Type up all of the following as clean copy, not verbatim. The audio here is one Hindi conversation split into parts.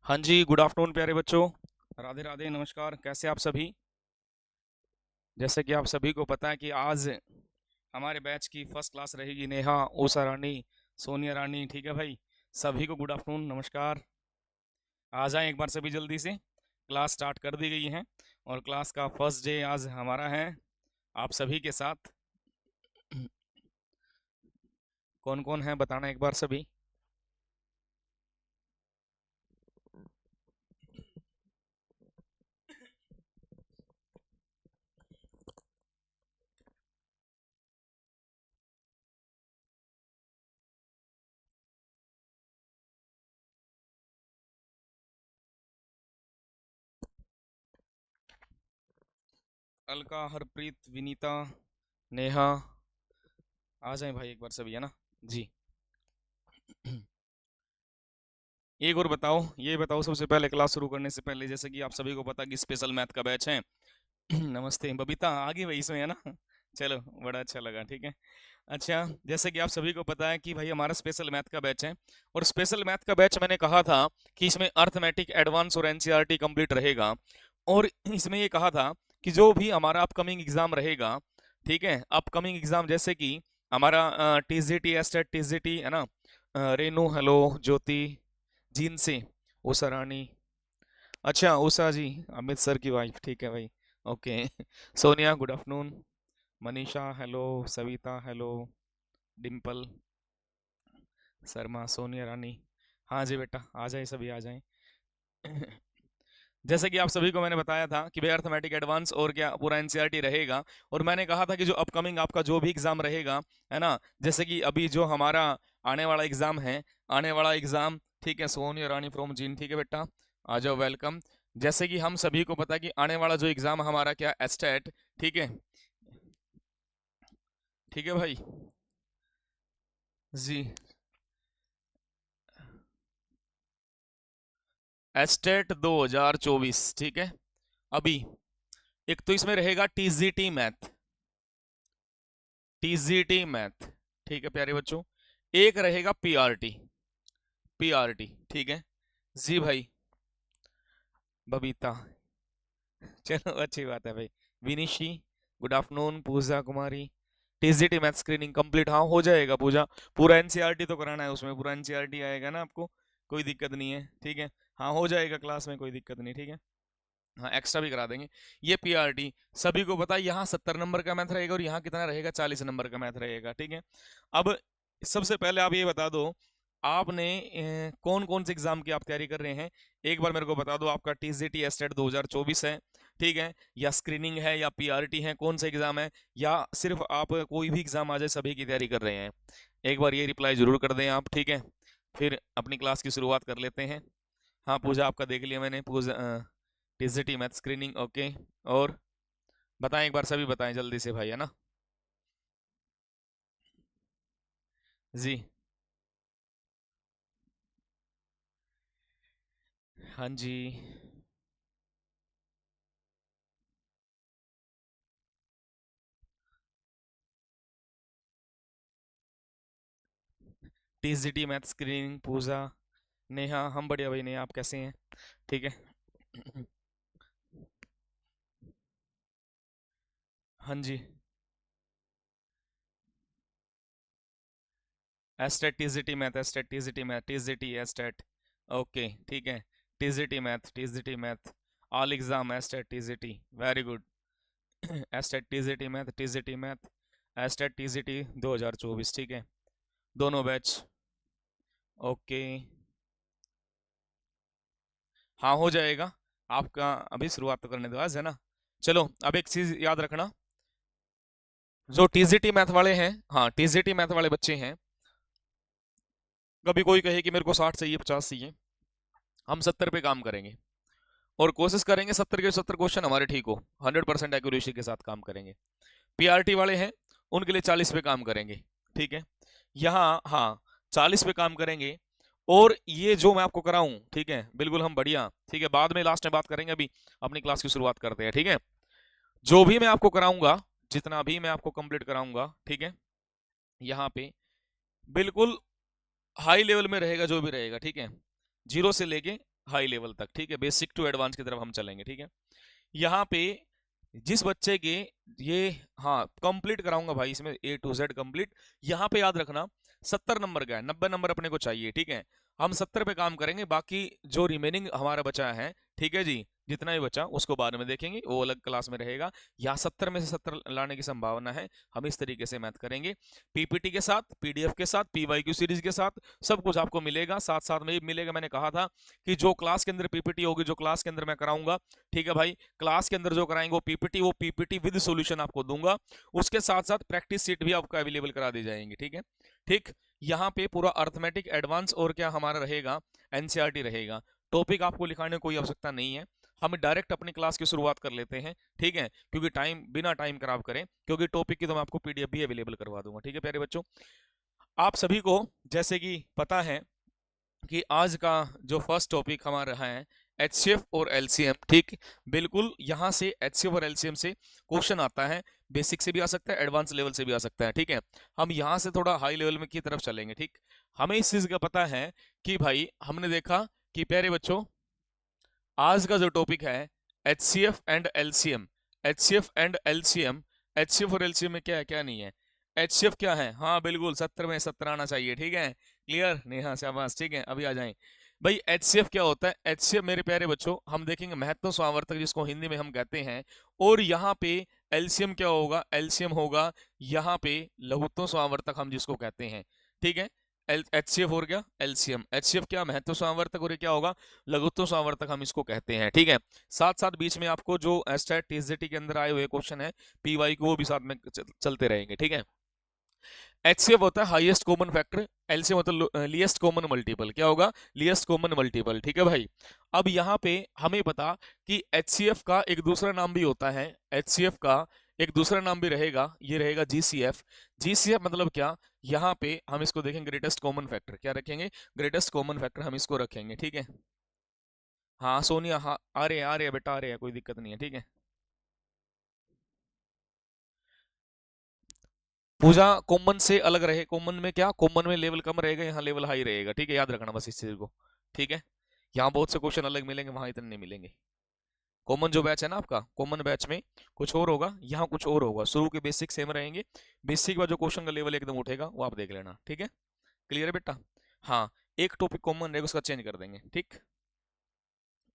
हाँ जी, गुड आफ्टरनून प्यारे बच्चों। राधे राधे, नमस्कार। कैसे आप सभी? जैसे कि आप सभी को पता है कि आज हमारे बैच की फर्स्ट क्लास रहेगी। नेहा, उषा रानी, सोनिया रानी। ठीक है भाई, सभी को गुड आफ्टरनून, नमस्कार। आ जाएं एक बार सभी जल्दी से। क्लास स्टार्ट कर दी गई है और क्लास का फर्स्ट डे आज हमारा है आप सभी के साथ। कौन कौन है बताना एक बार सभी। अलका, हरप्रीत, विनीता, नेहा, आ जाएं भाई एक बार सभी, है ना जी। एक और बताओ, ये बताओ सबसे पहले क्लास शुरू करने से पहले, जैसे कि आप सभी को पता कि स्पेशल मैथ का बैच है। नमस्ते बबीता, आ गई भाई इसमें, है ना? चलो, बड़ा अच्छा लगा, ठीक है। अच्छा, जैसे कि आप सभी को पता है कि भाई हमारा स्पेशल मैथ का बैच है। और स्पेशल मैथ का बैच मैंने कहा था कि इसमें अर्थमेटिक एडवांस और एनसीईआरटी कंप्लीट रहेगा। और इसमें ये कहा था कि जो भी हमारा अपकमिंग एग्जाम रहेगा, ठीक है, अपकमिंग एग्जाम जैसे कि हमारा टीजीटी, एस्टेट टीजीटी, है ना? रेनू, हेलो, ज्योति, जिनसी, उषा रानी। अच्छा, उषा जी अमित सर की वाइफ, ठीक है भाई। Okay. Sonia, good afternoon. Manisha, hello. Savita, hello. Dimple, Sharma, Sonia Rani. हाँ जी बेटा, आ जाए सभी, आ जाए। जैसे कि आप सभी को मैंने बताया था कि भाई अर्थमेटिक एडवांस और क्या पूरा एनसीईआरटी रहेगा। और मैंने कहा था कि जो अपकमिंग आपका जो भी एग्जाम रहेगा, है ना, जैसे कि अभी जो हमारा आने वाला एग्जाम है, आने वाला एग्जाम, ठीक है, सोनिया रानी फ्रॉम जीन, ठीक है बेटा, आ जाओ, वेलकम। जैसे कि हम सभी को पता है कि आने वाला जो एग्जाम हमारा क्या, एस्टेट, ठीक है, ठीक है भाई जी। एस्टेट 2024, ठीक है। अभी एक तो इसमें रहेगा टीजीटी मैथ, टीजीटी मैथ, ठीक है प्यारे बच्चों। एक रहेगा पीआरटी, पीआरटी, ठीक है जी भाई। बबीता, चलो अच्छी बात है भाई। विनिशी, गुड आफ्टरनून। पूजा कुमारी, टीजीटी मैथ स्क्रीनिंग कंप्लीट, हाँ हो जाएगा पूजा। पूरा एनसीईआरटी तो कराना है, उसमें पूरा एनसीईआरटी आएगा ना आपको, कोई दिक्कत नहीं है, ठीक है। हाँ हो जाएगा क्लास में, कोई दिक्कत नहीं, ठीक है। हाँ एक्स्ट्रा भी करा देंगे। ये पीआरटी सभी को पता है, यहाँ 70 नंबर का मैथ रहेगा और यहाँ कितना रहेगा, 40 नंबर का मैथ रहेगा, ठीक है। अब सबसे पहले आप ये बता दो, आपने कौन कौन से एग्जाम की आप तैयारी कर रहे हैं। एक बार मेरे को बता दो, आपका टीजीटी एस्टेट 2024 है, ठीक है, या स्क्रीनिंग है, या पीआरटी है, कौन सा एग्जाम है, या सिर्फ आप कोई भी एग्जाम आ जाए सभी की तैयारी कर रहे हैं। एक बार ये रिप्लाई जरूर कर दें आप, ठीक है। फिर अपनी क्लास की शुरुआत कर लेते हैं। हाँ पूजा, आपका देख लिया मैंने, पूजा टीजीटी मैथ स्क्रीनिंग, ओके। और बताएं एक बार सभी, बताएं जल्दी से भाई, है ना जी। हाँ जी। टीजीटी मैथ स्क्रीनिंग, पूजा, नेहा, हम बढ़िया भाई। नेहा, आप कैसे हैं? ठीक है। हाँ जी। State TGT math, state TGT math, TGT state, okay ठीक है। TGT math, TGT math, all exam state TGT, very good. State TGT math, TGT math, state TGT 2024, ठीक है, दोनों बैच, ओके। हाँ हो जाएगा आपका, अभी शुरुआत तो करने दो आज, है ना। चलो अब एक चीज याद रखना, जो टीजीटी मैथ वाले हैं, हाँ टीजीटी मैथ वाले बच्चे हैं, कभी कोई कहे कि मेरे को 60 चाहिए, 50 चाहिए, हम 70 पे काम करेंगे और कोशिश करेंगे 70 के 70 क्वेश्चन हमारे ठीक हो, 100% एक्यूरेसी के साथ काम करेंगे। पीआरटी वाले हैं, उनके लिए 40 पे काम करेंगे, ठीक है। यहाँ हाँ 40 पे काम करेंगे। और ये जो मैं आपको कराऊं, ठीक है, बिल्कुल हम बढ़िया, ठीक है, बाद में लास्ट में बात करेंगे, अभी अपनी क्लास की शुरुआत करते हैं, ठीक है। जो भी मैं आपको कराऊंगा, जितना भी मैं आपको कंप्लीट कराऊंगा, ठीक है, यहाँ पे बिल्कुल हाई लेवल में रहेगा जो भी रहेगा, ठीक है, जीरो से लेके हाई लेवल तक, ठीक है, बेसिक टू एडवांस की तरफ हम चलेंगे, ठीक है। यहाँ पे जिस बच्चे के ये, हाँ कंप्लीट कराऊंगा भाई इसमें A to Z कंप्लीट। यहाँ पे याद रखना 70 नंबर का है, 90 नंबर अपने को चाहिए, ठीक है। हम 70 पे काम करेंगे, बाकी जो रिमेनिंग हमारा बचा है, ठीक है जी, जितना भी बचा उसको बाद में देखेंगे, वो अलग क्लास में रहेगा। यहाँ 70 में से 70 लाने की संभावना है, हम इस तरीके से मैथ करेंगे, पीपीटी के साथ, पीडीएफ के साथ, पीवाईक्यू सीरीज के साथ, सब कुछ आपको मिलेगा, साथ साथ में भी मिलेगा। मैंने कहा था कि जो क्लास के अंदर पीपीटी होगी, जो क्लास के अंदर मैं कराऊंगा, ठीक है भाई, क्लास के अंदर जो कराएंगे वो पीपीटी विद सॉल्यूशन आपको दूंगा, उसके साथ साथ प्रैक्टिस सीट भी आपको अवेलेबल करा दी जाएंगी, ठीक है। ठीक, यहाँ पे पूरा अर्थमेटिक एडवांस और क्या हमारा रहेगा, एनसीईआरटी रहेगा। टॉपिक आपको लिखाने की कोई आवश्यकता नहीं है, हम डायरेक्ट अपनी क्लास की शुरुआत कर लेते हैं, ठीक है, क्योंकि टाइम बिना टाइम खराब करें, क्योंकि टॉपिक की तो मैं आपको पीडीएफ भी अवेलेबल करवा दूंगा, ठीक है प्यारे बच्चों। आप सभी को जैसे कि पता है कि आज का जो फर्स्ट टॉपिक हमारा है एचसीएफ और एलसीएम, ठीक, बिल्कुल यहाँ से एचसीएफ और एलसीएम से क्वेश्चन आता है, बेसिक से भी आ सकता है, एडवांस लेवल से भी आ सकता है, ठीक है। हम यहाँ से थोड़ा हाई लेवल में की तरफ चलेंगे, ठीक। हमें इस चीज का पता है कि भाई हमने देखा कि प्यारे बच्चों आज का जो टॉपिक है HCF and LCM, HCF and LCM, HCF और एलसीएम में क्या है क्या नहीं है। एचसीएफ क्या है, हाँ बिल्कुल 70 में 70 आना चाहिए, ठीक है, क्लियर, नेहा शाबाश, ठीक है, अभी आ जाएं भाई। एचसीएफ क्या होता है, एचसीएफ मेरे प्यारे बच्चों हम देखेंगे महत्व स्वावर्तक, जिसको हिंदी में हम कहते हैं, और यहाँ पे एलसीएम क्या होगा, एलसीएम होगा यहाँ पे लघुत्तम स्वावर्तक हम जिसको कहते हैं, ठीक है। एचसीएफ और क्या एलसीएम, एचसीएफ क्या महत्व स्वावर्तक और ये क्या होगा लघुत्तम स्वावर्तक हम इसको कहते हैं, ठीक है। साथ साथ बीच में आपको जो एस्टेट टीएसजेटी के अंदर आए हुए क्वेश्चन है पीवाई को, वो भी साथ में चलते रहेंगे, ठीक है। एचसीएफ होता है हाईएस्ट कॉमन फैक्टर, एलसीएम होता है लीस्ट कॉमन मल्टीपल, क्या होगा लीस्ट कॉमन मल्टीपल, ठीक है भाई। अब यहाँ पे हमें पता कि एचसीएफ का एक दूसरा नाम भी होता है, एचसीएफ का एक दूसरा नाम भी रहेगा, ये रहेगा जीसीएफ। जीसीएफ मतलब क्या, यहाँ पे हम इसको देखेंगे ग्रेटेस्ट कॉमन फैक्टर, क्या रखेंगे ग्रेटेस्ट कॉमन फैक्टर हम इसको रखेंगे, ठीक है। हाँ सोनिया, हाँ आ रहे हैं बेटा, आ रहे हैं, कोई दिक्कत नहीं है, ठीक है। पूजा कॉमन से अलग रहे, कॉमन में क्या, कॉमन में लेवल कम रहेगा, यहाँ लेवल हाई रहेगा, ठीक है, याद रखना बस इस चीज को, ठीक है। यहाँ बहुत से क्वेश्चन अलग मिलेंगे, वहां इतने नहीं मिलेंगे। कॉमन जो बैच है ना आपका, कॉमन बैच में कुछ और होगा, यहाँ कुछ और होगा, शुरू के बेसिक सेम रहेंगे, बेसिक के बाद जो क्वेश्चन का लेवल एकदम उठेगा वो आप देख लेना, ठीक है, क्लियर है बेटा। हाँ, एक टॉपिक कॉमन रहेगा उसका चेंज कर देंगे, ठीक।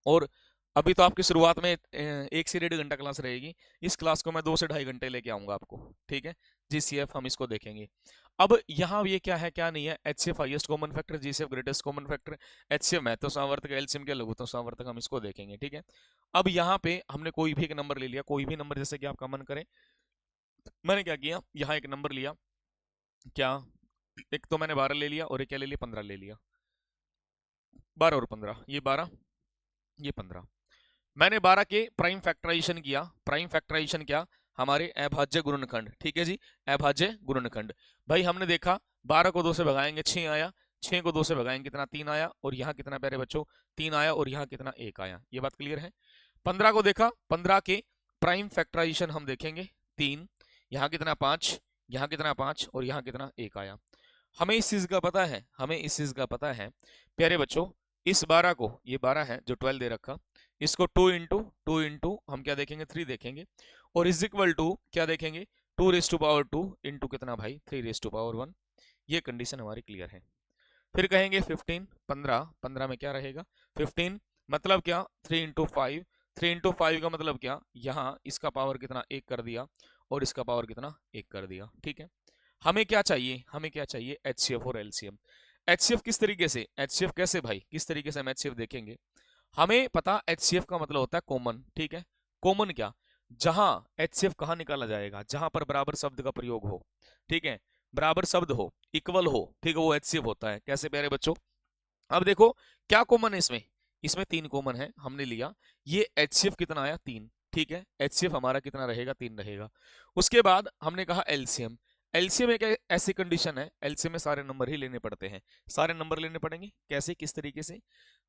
और अभी तो आपकी शुरुआत में 1 से 1.5 घंटा क्लास रहेगी, इस क्लास को मैं 2 से ढाई घंटे लेके आऊंगा आपको, ठीक है। जीसीएफ हम इसको देखेंगे। अब यहाँ ये क्या है क्या नहीं है, HCF highest common factor, GCF greatest common factor, HCF महत्व संवर्तक, एलसीएम के लघुत्तम संवर्तक, हम इसको देखेंगे, ठीक है। अब यहाँ पे हमने कोई भी एक नंबर ले लिया, कोई भी नंबर जैसे कि आपका मन करे। मैंने क्या किया, यहाँ एक नंबर लिया, क्या, एक तो मैंने 12 ले लिया और एक क्या ले लिया 15 ले लिया, 12 और 15, ये 12 ये 15। मैंने 12 के प्राइम फैक्टराइजेशन किया, प्राइम फैक्टराइजेशन क्या, हमारे अभाज्य गुणनखंड, ठीक है जी, अभाज्य गुणनखंड। भाई हमने देखा 12 को 2 से भगाएंगे 6 आया, 6 को 2 से भगाएंगे कितना 3 आया, और यहाँ कितना प्यारे बच्चों 3 आया, और यहाँ कितना 1 आया, ये बात क्लियर है। 15 को देखा, 15 के प्राइम फैक्टराइजेशन हम देखेंगे 3, यहाँ कितना 5, यहाँ कितना 5, और यहाँ कितना 1 आया। हमें इस चीज का पता है, हमें इस चीज का पता है प्यारे बच्चों, इस 12 को, ये 12 है जो 12 दे रखा, इसको 2 इंटू हम क्या देखेंगे 3 देखेंगे, और इज इक्वल टू क्या देखेंगे 2 रेज़ टू पावर 2 इंटू कितना भाई 3 रेज़ टू पावर 1। ये कंडीशन हमारी क्लियर है। फिर कहेंगे 15, 15, 15 में क्या रहेगा 15, मतलब क्या 3 इंटू 5, 3 इंटू 5 का मतलब क्या, यहाँ इसका पावर कितना 1 कर दिया, और इसका पावर कितना 1 कर दिया, ठीक है। हमें क्या चाहिए, हमें क्या चाहिए एचसीएफ और एलसीएम। एचसीएफ किस तरीके से, एचसीएफ कैसे भाई, किस तरीके से हम एचसीएफ देखेंगे। हमें पता एचसीएफ का मतलब होता है कॉमन, ठीक है। कॉमन क्या, जहां एचसीएफ कहाँ निकाला जाएगा, जहां पर बराबर शब्द का प्रयोग हो, ठीक है, बराबर शब्द हो, इक्वल हो, ठीक है, वो एचसीएफ होता है। कैसे प्यारे बच्चों, अब देखो क्या कॉमन है इसमें, इसमें 3 कॉमन है, हमने लिया, ये एचसीएफ कितना आया 3, ठीक है, एचसीएफ हमारा कितना रहेगा 3 रहेगा। उसके बाद हमने कहा एलसीएम, एलसीएम एक ऐसी कंडीशन है, एलसीएम में सारे नंबर ही लेने पड़ते हैं, सारे नंबर लेने पड़ेंगे, कैसे किस तरीके से।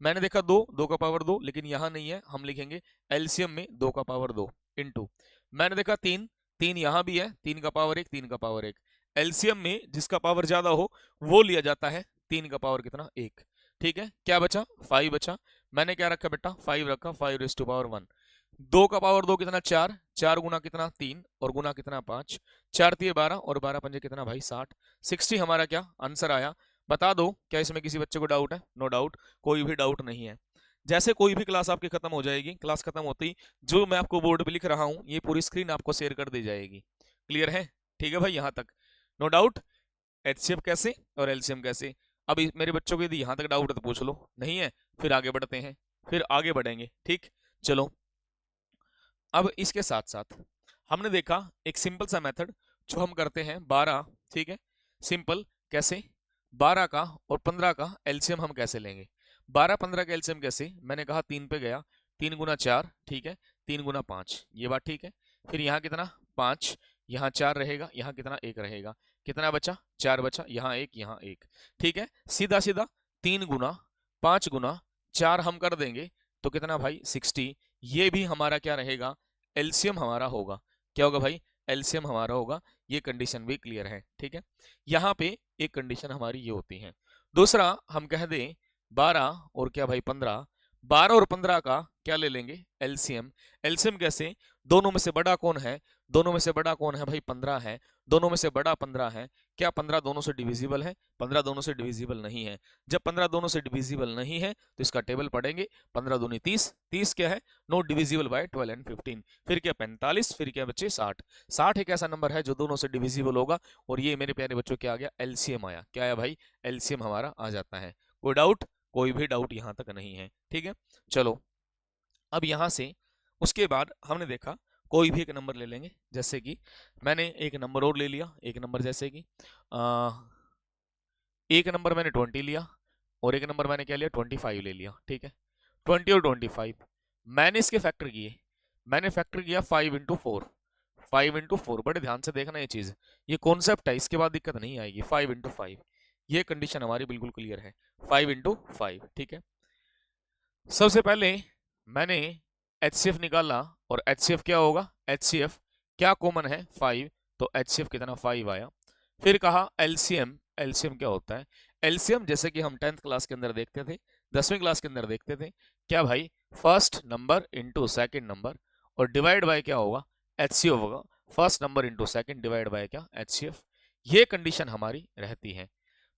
मैंने देखा 2, 2 का पावर 2, लेकिन यहां नहीं है, हम लिखेंगे एलसीएम में 2 का पावर 2 इंटू, मैंने देखा 3, 3 यहां भी है, 3 का पावर 1, 3 का पावर 1, एलसीएम में जिसका पावर ज्यादा हो वो लिया जाता है, 3 का पावर कितना 1, ठीक है, क्या बचा 5 बचा। मैंने क्या रखा बेटा 5 रखा, 5⁻1। 2 का पावर 2 कितना 4, 4 गुना कितना 3 और गुना कितना 5, 4 3 12 और 12 पंजे कितना भाई 60, 60 हमारा क्या आंसर आया। बता दो क्या इसमें किसी बच्चे को डाउट है? नो डाउट, कोई भी डाउट नहीं है। जैसे कोई भी क्लास आपकी खत्म हो जाएगी, क्लास खत्म होती ही जो मैं आपको बोर्ड पे लिख रहा हूँ ये पूरी स्क्रीन आपको शेयर कर दी जाएगी। क्लियर है? ठीक है भाई, यहाँ तक नो डाउट। एचसीएफ कैसे और एलसीएम कैसे, अब मेरे बच्चों को यदि यहाँ तक डाउट है तो पूछ लो, नहीं है फिर आगे बढ़ते हैं, फिर आगे बढ़ेंगे। ठीक, चलो। अब इसके साथ साथ हमने देखा एक सिंपल सा मेथड जो हम करते हैं 12, ठीक है, सिंपल कैसे 12 का और 15 का एलसीएम हम कैसे लेंगे। 12 15 का एलसीएम कैसे, मैंने कहा 3 पे गया, 3 गुना 4, ठीक है, 3 गुना 5, ये बात ठीक है। फिर यहाँ कितना 5, यहाँ 4 रहेगा, यहाँ कितना 1 रहेगा, कितना बचा 4 बचा, यहाँ 1 यहाँ 1, ठीक है। सीधा सीधा 3 गुना 5 गुना 4 हम कर देंगे तो कितना भाई 60, ये भी हमारा क्या रहेगा एलसीएम हमारा होगा। क्या होगा भाई? एलसीएम हमारा होगा। ये कंडीशन भी क्लियर है, ठीक है। यहाँ पे एक कंडीशन हमारी ये होती है। दूसरा हम कह दें 12 और क्या भाई 15, 12 और 15 का क्या ले लेंगे एलसीएम। एलसीएम कैसे, दोनों में से बड़ा कौन है, दोनों में से बड़ा कौन है भाई 15 है, दोनों में से बड़ा 15 है। क्या 15 दोनों से डिविजिबल है? 15 दोनों से डिविजिबल नहीं है। जब 15 दोनों से डिविजिबल नहीं है तो इसका टेबल पढ़ेंगे, 15 दूनी 30, 30 क्या है नॉट डिविजिबल बाय 12 एंड 15, फिर क्या 45, फिर क्या बच्चे 60। 60 एक ऐसा नंबर है जो दोनों से डिविजिबल होगा और ये मेरे प्यारे बच्चों क्या आ गया एलसीएम आया। क्या आया भाई? एलसीएम हमारा आ जाता है। कोई डाउट? कोई भी डाउट यहाँ तक नहीं है, ठीक है। चलो अब यहाँ से उसके बाद हमने देखा कोई भी एक नंबर ले लेंगे, जैसे कि मैंने एक नंबर और ले लिया, एक नंबर जैसे कि एक नंबर मैंने 20 लिया और एक नंबर मैंने क्या लिया 25 ले लिया, ठीक है। 20 और 25 मैंने इसके फैक्टर किए, मैंने फैक्टर किया 5 इंटू 4, 5 इंटू 4, बड़े ध्यान से देखना ये चीज, ये कॉन्सेप्ट है, इसके बाद दिक्कत नहीं आएगी। 5 इंटू 5, ये कंडीशन हमारी बिल्कुल क्लियर है, 5 इंटू 5, ठीक है। सबसे पहले मैंने एचसीएफ निकाला और एचसीएफ क्या होगा, एचसीएफ क्या कॉमन है 5, तो एचसीएफ कितना 5 आया। फिर कहा एलसीएम, एलसीएम क्या होता है, एलसीएम जैसे कि हम 10th क्लास के अंदर देखते थे, 10वीं क्लास के अंदर देखते थे, क्या भाई first number into second number और डिवाइड बाय क्या होगा एचसीएफ होगा, first number into second divide by क्या एचसीएफ, ये कंडीशन हमारी रहती है।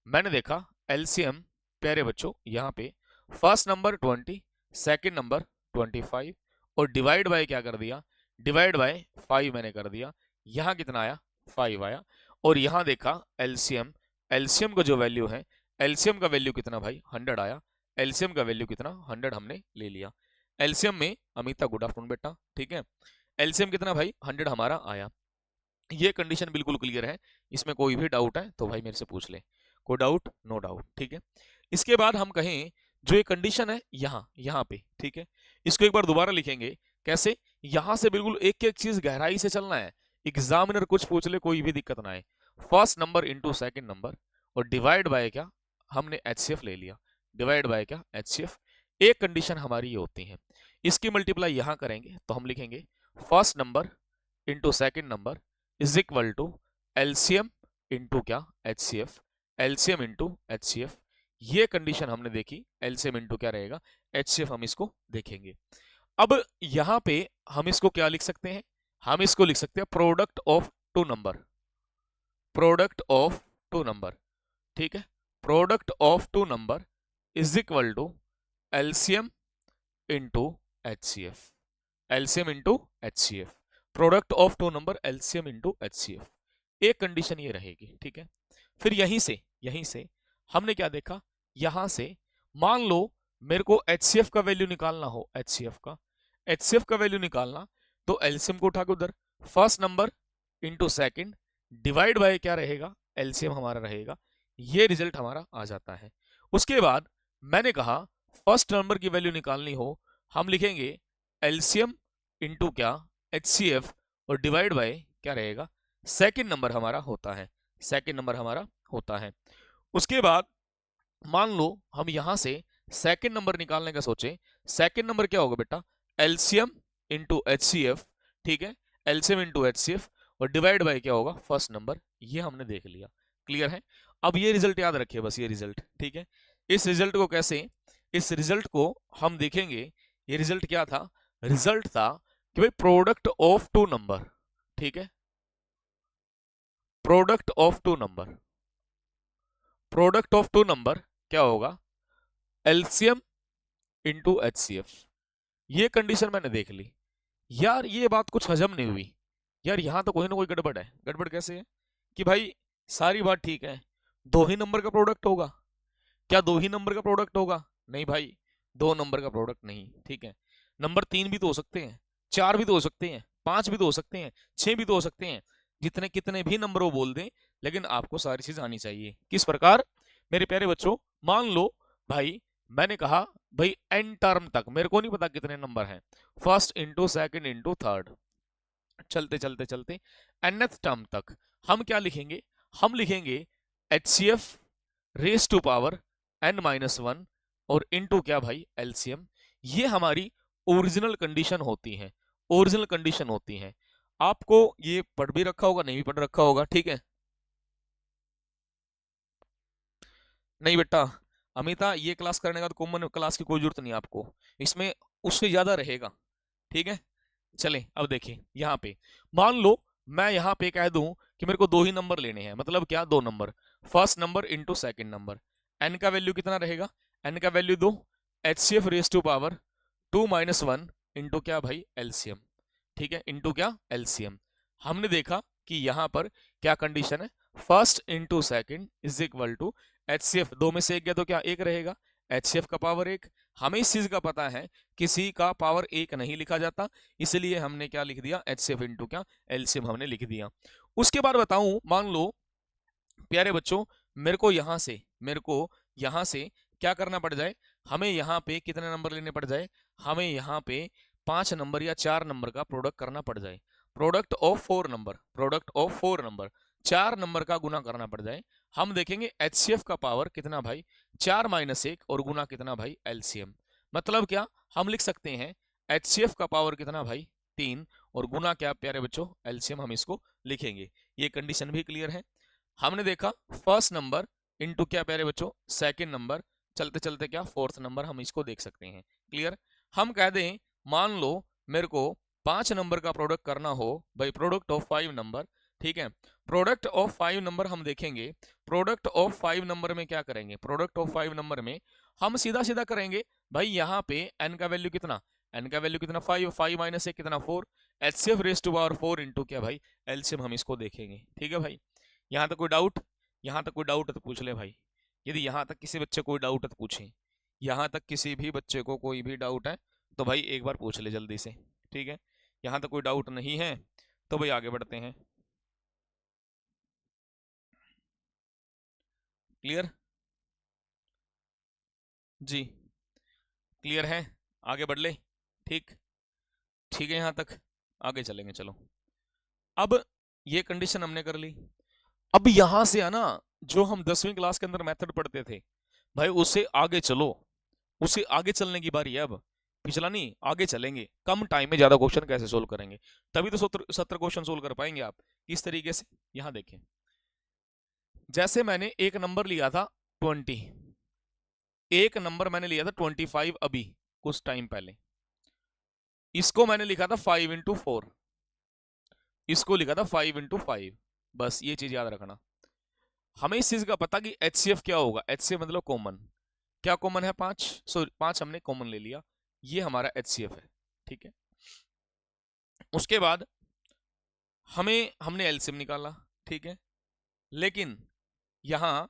मैंने देखा एलसीएम प्यारे बच्चों यहाँ पे फर्स्ट नंबर 20, सेकेंड नंबर 25 और डिवाइड बाय क्या कर दिया, डिवाइड बाय 5 मैंने कर दिया, यहाँ कितना आया 5 आया। और यहाँ देखा एलसीएम, एलसीएम का जो वैल्यू है, एलसीएम का वैल्यू कितना भाई 100 आया, एलसीएम का वैल्यू कितना 100 हमने ले लिया। एलसीएम में अमिता गुड आफ्टरनून बेटा, ठीक है, एलसीएम कितना भाई 100 हमारा आया। ये कंडीशन बिल्कुल क्लियर है, इसमें कोई भी डाउट है तो भाई मेरे से पूछ ले, कोई डाउट? नो डाउट, ठीक है। इसके बाद हम कहें जो ये कंडीशन है यहाँ पे, ठीक है, इसको एक बार दोबारा लिखेंगे कैसे, यहां से बिल्कुल एक एक चीज गहराई से चलना है, एग्जामिनर कुछ पूछ ले कोई भी दिक्कत ना आए। First number into second number और डिवाइड बाय क्या, हमने एचसीएफ ले लिया, डिवाइड बाय क्या एचसीएफ, एक कंडीशन हमारी ये होती है। इसकी मल्टीप्लाई यहां करेंगे तो हम लिखेंगे first number into second number is equal to LCM into क्या एचसीएफ, एलसीएम इंटू एचसीएफ, ये कंडीशन हमने देखी। एलसीएम इंटू क्या रहेगा एचसीएफ, हम इसको देखेंगे। अब यहां पे हम इसको क्या लिख सकते हैं, हम इसको लिख सकते हैं product of two number, product of two number, ठीक है, product of two number is equal to LCM into HCF, LCM into HCF, product of two number LCM into HCF, एक कंडीशन ये रहेगी, ठीक है। फिर यहीं से हमने क्या देखा, यहां से मान लो मेरे को एचसीएफ का वैल्यू निकालना हो, एचसीएफ का वैल्यू निकालना तो एलसीएम को उठा के उधर first number into second divide by क्या रहेगा एलसीएम हमारा रहेगा, ये रिजल्ट हमारा आ जाता है। उसके बाद मैंने कहा फर्स्ट नंबर की वैल्यू निकालनी हो, हम लिखेंगे एलसीएम इंटू क्या एचसीएफ और डिवाइड बाय क्या रहेगा सेकेंड नंबर हमारा होता है, सेकेंड नंबर हमारा होता है। उसके बाद मान लो हम यहां से सेकेंड नंबर निकालने का सोचे, सेकेंड नंबर क्या होगा बेटा एलसीएम इंटू एचसीएफ, ठीक है, एलसीएम इंटू एचसीएफ और डिवाइड बाय क्या होगा फर्स्ट नंबर, ये हमने देख लिया, क्लियर है। अब ये रिजल्ट याद रखिए बस, ये रिजल्ट, ठीक है। इस रिजल्ट को कैसे, इस रिजल्ट को हम देखेंगे। ये रिजल्ट क्या था? रिजल्ट था कि भाई प्रोडक्ट ऑफ टू नंबर, ठीक है, product of two number, product of two number क्या होगा? LCM into HCF. ये कंडीशन मैंने देख ली यार, ये बात कुछ हजम नहीं हुई यार, यहां तो कोई ना कोई गड़बड़ है। गड़बड़ कैसे है कि भाई सारी बात ठीक है, दो ही नंबर का प्रोडक्ट होगा। क्या दो ही नंबर का प्रोडक्ट होगा? नहीं भाई, दो नंबर का प्रोडक्ट नहीं, ठीक है। नंबर तीन भी तो हो सकते हैं, चार भी तो हो सकते हैं, पांच भी तो हो सकते हैं, छह भी तो हो सकते हैं, जितने कितने भी नंबर वो बोल दें, लेकिन आपको सारी चीज आनी चाहिए। किस प्रकार? मेरे प्यारे बच्चों, मान लो भाई मैंने कहा भाई एन टर्म तक मेरे को नहीं पता कितने नंबर हैं, first into second into third, चलते चलते चलते nth टर्म तक हम क्या लिखेंगे? हम लिखेंगे HCF raise to power n-1 और इनटू क्या भाई? एलसीएम। ये हमारी ओरिजिनल कंडीशन होती है, ओरिजिनल कंडीशन होती है। आपको ये पढ़ भी रखा होगा, नहीं भी पढ़ रखा होगा, ठीक है। नहीं बेटा अमिता, ये क्लास करने का तो कॉमन क्लास की कोई जरूरत नहीं आपको, इसमें उससे ज्यादा रहेगा, ठीक है। चलें अब देखें यहाँ पे, मान लो मैं यहाँ पे कह दूं कि मेरे को दो ही नंबर लेने हैं, मतलब क्या? दो number, first number into second number. N का वैल्यू कितना रहेगा? एन का वैल्यू दो, HCF raise to power 2-1 into क्या भाई? एलसीएम, ठीक है, इंटू क्या? एलसीएम। हमने देखा कि यहाँ पर क्या कंडीशन है? First into second is equal to HCF, दो में से एक गया तो क्या? एक रहेगा, HCF का पावर एक। हमें इस चीज का पता है किसी का पावर एक नहीं लिखा जाता, इसलिए हमने क्या लिख दिया? HCF इंटू क्या? एलसीएम हमने लिख दिया। उसके बाद बताऊं, मान लो प्यारे बच्चों मेरे को यहां से क्या करना पड़ जाए? हमें यहाँ पे कितने नंबर लेने पड़ जाए? हमें यहाँ पे 5 नंबर या 4 नंबर का प्रोडक्ट करना पड़ जाए, product of 4 number, product of 4 number, 4 number का गुना करना पड़ जाए। हम देखेंगे HCF का पावर कितना भाई? 4-1 और गुना कितना भाई? एलसीएम। मतलब क्या हम लिख सकते हैं? HCF का पावर कितना भाई? 3 और गुना क्या प्यारे बच्चों? एलसीएम हम इसको लिखेंगे। ये कंडीशन भी क्लियर है। हमने देखा फर्स्ट नंबर इनटू क्या प्यारे बच्चों? सेकंड नंबर, चलते चलते क्या? फोर्थ नंबर, हम इसको देख सकते हैं। क्लियर? हम कह दें मान लो मेरे को 5 नंबर का प्रोडक्ट करना हो भाई, प्रोडक्ट ऑफ 5 नंबर, ठीक है। प्रोडक्ट ऑफ 5 नंबर हम देखेंगे, प्रोडक्ट ऑफ 5 नंबर में क्या करेंगे? प्रोडक्ट ऑफ 5 नंबर में हम सीधा सीधा करेंगे भाई, यहाँ पे एन का वैल्यू कितना? एन का वैल्यू कितना? 5, 5 - 1 कितना? 4। HCF raise to power 4 into क्या भाई? एलसीएम हम इसको देखेंगे, ठीक है भाई। यहाँ तक कोई डाउट? यहाँ तक कोई डाउट है तो पूछ ले भाई, यदि यहाँ तक किसी बच्चे को कोई डाउट है तो पूछें। यहाँ तक किसी भी बच्चे को कोई भी डाउट है तो भाई एक बार पूछ ले जल्दी से, ठीक है। यहाँ तक कोई डाउट नहीं है तो भाई आगे बढ़ते हैं। क्लियर? जी क्लियर है, आगे बढ़ ले। ठीक, ठीक है, यहाँ तक आगे चलेंगे, चलो। अब ये कंडीशन हमने कर ली। अब यहां से है ना, जो हम 10वीं क्लास के अंदर मेथड पढ़ते थे भाई, उससे आगे चलो, उससे आगे चलने की बारी है अब। पिछला नहीं, आगे चलेंगे। कम टाइम में ज्यादा क्वेश्चन कैसे सोल्व करेंगे, तभी तो 70 क्वेश्चन सोल्व कर पाएंगे आप। किस तरीके से? यहां देखें, जैसे मैंने एक नंबर लिया था 20, एक नंबर मैंने लिया था 25 अभी कुछ टाइम पहले, इसको मैंने लिखा था 5 × 4, इसको लिखा था 5 × 5। बस ये चीज याद रखना। हमें इस चीज का पता कि HCF क्या होगा? HCF मतलब कॉमन, क्या कॉमन है? 5, सॉरी 5 हमने कॉमन ले लिया, ये हमारा HCF है, ठीक है। उसके बाद हमने एलसीएम निकाला, ठीक है। लेकिन यहां,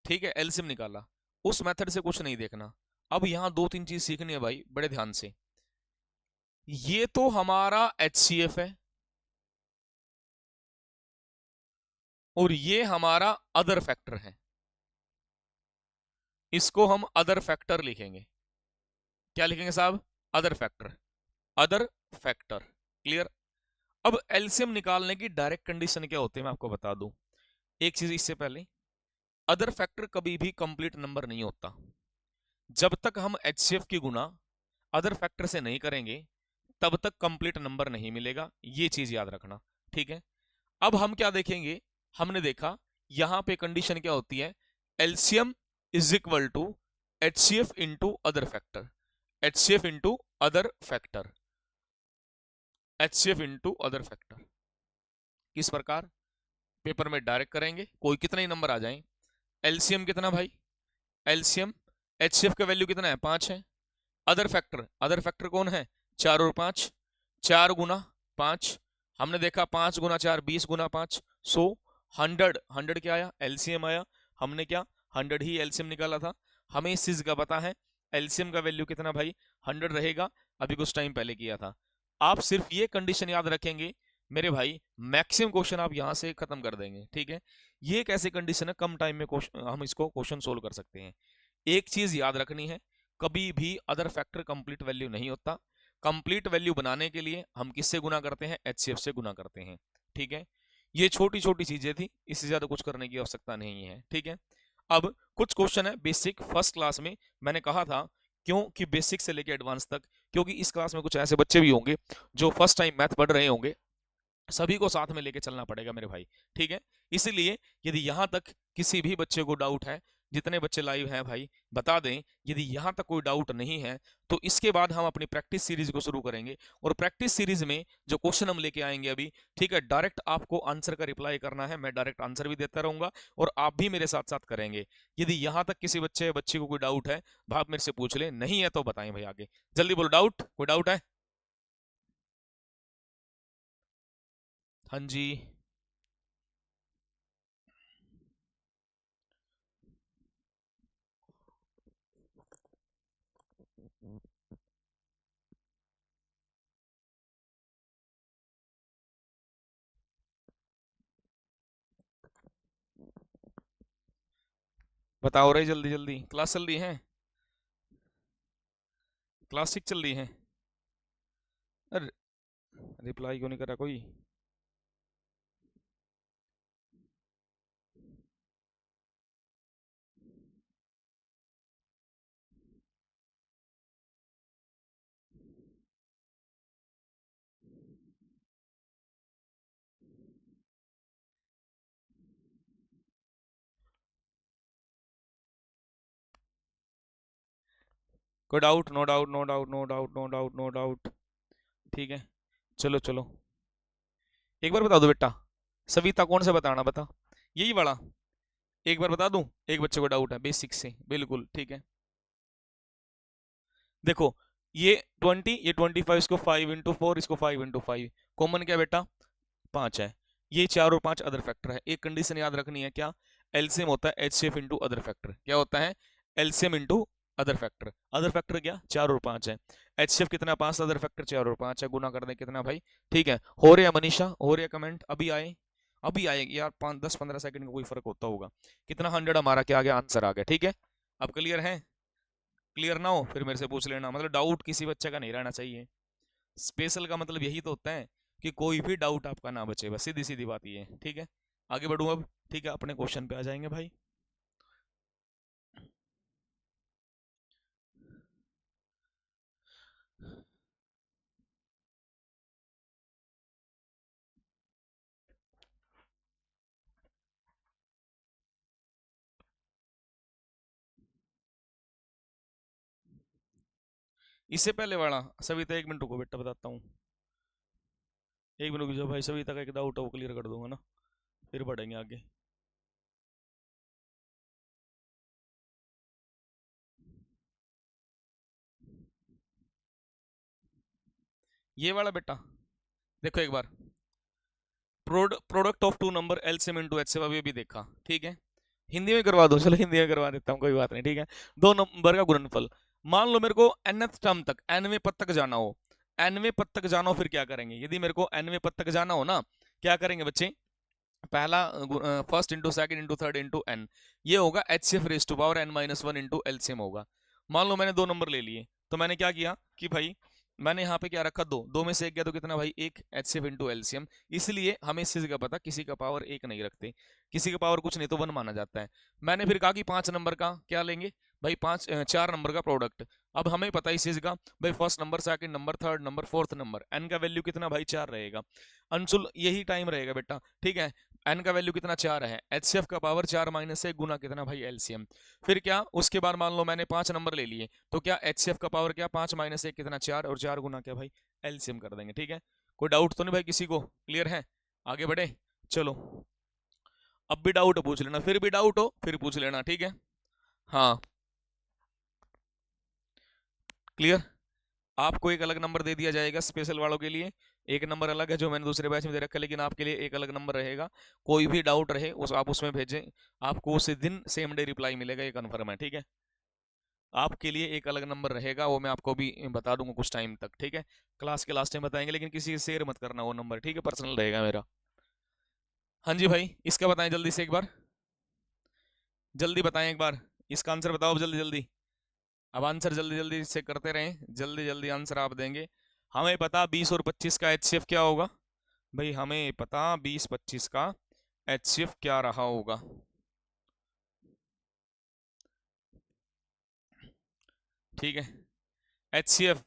ठीक है, एलसीएम निकाला, उस मेथड से कुछ नहीं देखना। अब यहां दो तीन चीज सीखनी है भाई बड़े ध्यान से। ये तो हमारा HCF है और ये हमारा अदर फैक्टर है, इसको हम अदर फैक्टर लिखेंगे। क्या लिखेंगे साहब? Other factor, other factor. Clear? अब एलसीएम निकालने की डायरेक्ट कंडीशन क्या होती है मैं आपको बता दूं। एक चीज इससे पहले, अदर फैक्टर कभी भी कंप्लीट नंबर नहीं होता। जब तक हम HCF की गुना अदर फैक्टर से नहीं करेंगे तब तक कंप्लीट नंबर नहीं मिलेगा, ये चीज याद रखना, ठीक है। अब हम क्या देखेंगे? हमने देखा यहां पे कंडीशन क्या होती है? LCM is equal to HCF into other factor, HCF into other factor, HCF into other factor. किस प्रकार? पेपर में डायरेक्ट करेंगे, कोई कितना ही नंबर आ जाए। एलसीएम कितना भाई? एलसीएम HCF का वैल्यू कितना है? 5 है। अदर फैक्टर, अदर फैक्टर कौन है? 4 और 5, 4 गुना 5, हमने देखा 5 गुना 4 20 गुना 5 100, 100, 100 क्या आया? एलसीएम आया। हमने क्या 100 ही एलसीएम निकाला था। हमें इस चीज का पता है एलसीएम का वैल्यू कितना भाई? 100 रहेगा। अभी कुछ टाइम पहले किया था। आप सिर्फ ये कंडीशन याद रखेंगे मेरे भाई, मैक्सिमम क्वेश्चन आप यहां से खत्म कर देंगे। ठीक है, ये एक ऐसी कंडीशन है कम टाइम में हम इसको क्वेश्चन सोल्व कर सकते हैं। एक चीज याद रखनी है, कभी भी अदर फैक्टर कंप्लीट वैल्यू नहीं होता। कंप्लीट वैल्यू बनाने के लिए हम किससे गुना करते हैं? HCF से गुना करते हैं। ठीक है, ये छोटी छोटी चीजें थी, इससे ज्यादा कुछ करने की आवश्यकता नहीं है। ठीक है, अब कुछ क्वेश्चन है बेसिक फर्स्ट क्लास में। मैंने कहा था क्यों कि बेसिक से लेके एडवांस तक, क्योंकि इस क्लास में कुछ ऐसे बच्चे भी होंगे जो फर्स्ट टाइम मैथ पढ़ रहे होंगे, सभी को साथ में लेके चलना पड़ेगा मेरे भाई। ठीक है, इसलिए यदि यहां तक किसी भी बच्चे को डाउट है, जितने बच्चे लाइव हैं भाई बता दें, यदि यहां तक कोई डाउट नहीं है तो इसके बाद हम अपनी प्रैक्टिस सीरीज को शुरू करेंगे। और प्रैक्टिस सीरीज में जो क्वेश्चन हम लेके आएंगे अभी, ठीक है, डायरेक्ट आपको आंसर का रिप्लाई करना है। मैं डायरेक्ट आंसर भी देता रहूंगा और आप भी मेरे साथ साथ करेंगे। यदि यहां तक किसी बच्चे को कोई डाउट है, भाई मेरे से पूछ ले, नहीं है तो बताएं भाई आगे। जल्दी बोलो, डाउट, कोई डाउट है? हाँ जी, बताओ रे जल्दी जल्दी, क्लास चल रही है? क्लासिक चल रही है? अरे रिप्लाई क्यों नहीं कर रहा कोई? कोई doubt? No doubt, no doubt, no doubt, no doubt, no doubt. ठीक है, चलो चलो, एक बार बता दो बेटा, सविता कौन सा बताना, बता, यही वाला एक बार बता दूं। एक बच्चे को डाउट है बेसिक से, बिल्कुल ठीक है। देखो, ये 20, ये 25, इसको 5 × 4, इसको 5 × 5, कॉमन क्या बेटा? 5 है। ये 4 और 5 अदर फैक्टर है। एक कंडीशन याद रखनी है, क्या? एलसीएम होता है HCF इंटू अदर फैक्टर। क्या होता है? LCM into other factor. Other factor क्या? 4 और 5 है। HCF कितना? 5, अदर फैक्टर 4 और 5 है, गुना कर दे कितना भाई? ठीक है, हो रहा है मनीषा, हो रहा है कमेंट, अभी आए, अभी आएगी यार, 5 10 15 सेकंड का कोई फर्क होता होगा। कितना? 100 हमारा क्या आ गया? आंसर आ गया। ठीक है, अब क्लियर है? क्लियर ना हो फिर मेरे से पूछ लेना, मतलब डाउट किसी बच्चे का नहीं रहना चाहिए। स्पेशल का मतलब यही तो होता है कि कोई भी डाउट आपका ना बचे, बस सीधी सीधी बात ये है। ठीक है, आगे बढ़ूं अब। ठीक है, अपने क्वेश्चन पे आ जाएंगे भाई। इससे पहले वाला, सविता 1 मिनट रुको बेटा, बताता हूँ। 1 मिनट रुक जाओ भाई, सविता का एक डाउट है वो क्लियर कर दूंगा ना, फिर बढ़ेंगे आगे। ये वाला बेटा, देखो एक बार, product of two number LCM into HCF, अभी भी देखा। ठीक है, हिंदी में करवा दो, चलो हिंदी में करवा देता हूँ, कोई बात नहीं। ठीक है, दो नंबर का गुणनफल, मान लो मेरे को nth टर्म तक, nवें पद तक जाना हो, nवें पद तक जाना हो, फिर क्या करेंगे? यदि मेरे को nवें पद तक जाना हो ना, क्या करेंगे बच्चे? पहला first into second into third into n, ये होगा HCF raise to power n-1 into LCM होगा। मान लो मैंने दो नंबर ले लिए, तो मैंने क्या किया कि भाई मैंने यहाँ पे क्या रखा? दो, दो में से एक गया तो कितना भाई? एक, HCF इंटू एलसीएम। इसलिए हमें इस चीज का पता, किसी का पावर एक नहीं रखते, किसी का पावर कुछ नहीं तो वन माना जाता है। मैंने फिर कहा कि 5 नंबर का क्या लेंगे भाई? 4 नंबर का प्रोडक्ट। अब हमें पता है इस चीज का भाई, first number, second number, third number, fourth number, n का वैल्यू कितना भाई? 4 रहेगा। अंशुल यही टाइम रहेगा बेटा। ठीक है, एन का वैल्यू कितना 4 है, एचसीएफ का पावर 4 माइनस 1 गुना कितना भाई एलसीएम। फिर क्या उसके बाद मान लो मैंने 5 नंबर ले लिए, तो क्या एचसीएफ का पावर क्या 5 माइनस 1 कितना 4, और 4 गुना क्या भाई एलसीएम कर देंगे। ठीक है, कोई डाउट तो नहीं भाई किसी को, क्लियर है, आगे बढ़े। चलो अब भी डाउट पूछ लेना, फिर भी डाउट हो फिर पूछ लेना, ठीक है। हाँ क्लियर। आपको एक अलग नंबर दे दिया जाएगा स्पेशल वालों के लिए, एक नंबर अलग है जो मैंने दूसरे बैच में दे रखा है, लेकिन आपके लिए एक अलग नंबर रहेगा। कोई भी डाउट रहे उस आप उसमें भेजें, आपको उसी दिन सेम डे रिप्लाई मिलेगा, ये कन्फर्म है, ठीक है। आपके लिए एक अलग नंबर रहेगा, वो मैं आपको भी बता दूंगा कुछ टाइम तक, ठीक है। क्लास के लास्ट टाइम बताएंगे, लेकिन किसी से शेयर मत करना वो नंबर, ठीक है, पर्सनल रहेगा मेरा। हाँ जी भाई, इसका बताएं जल्दी से एक बार, जल्दी बताएं एक बार, इसका आंसर बताओ अब जल्दी जल्दी। अब आंसर जल्दी जल्दी से करते रहें, जल्दी जल्दी आंसर आप देंगे। हमें पता 20 और 25 का एचसीएफ क्या होगा भाई, हमें पता 20-25 का एचसीएफ क्या रहा होगा। ठीक है, एचसीएफ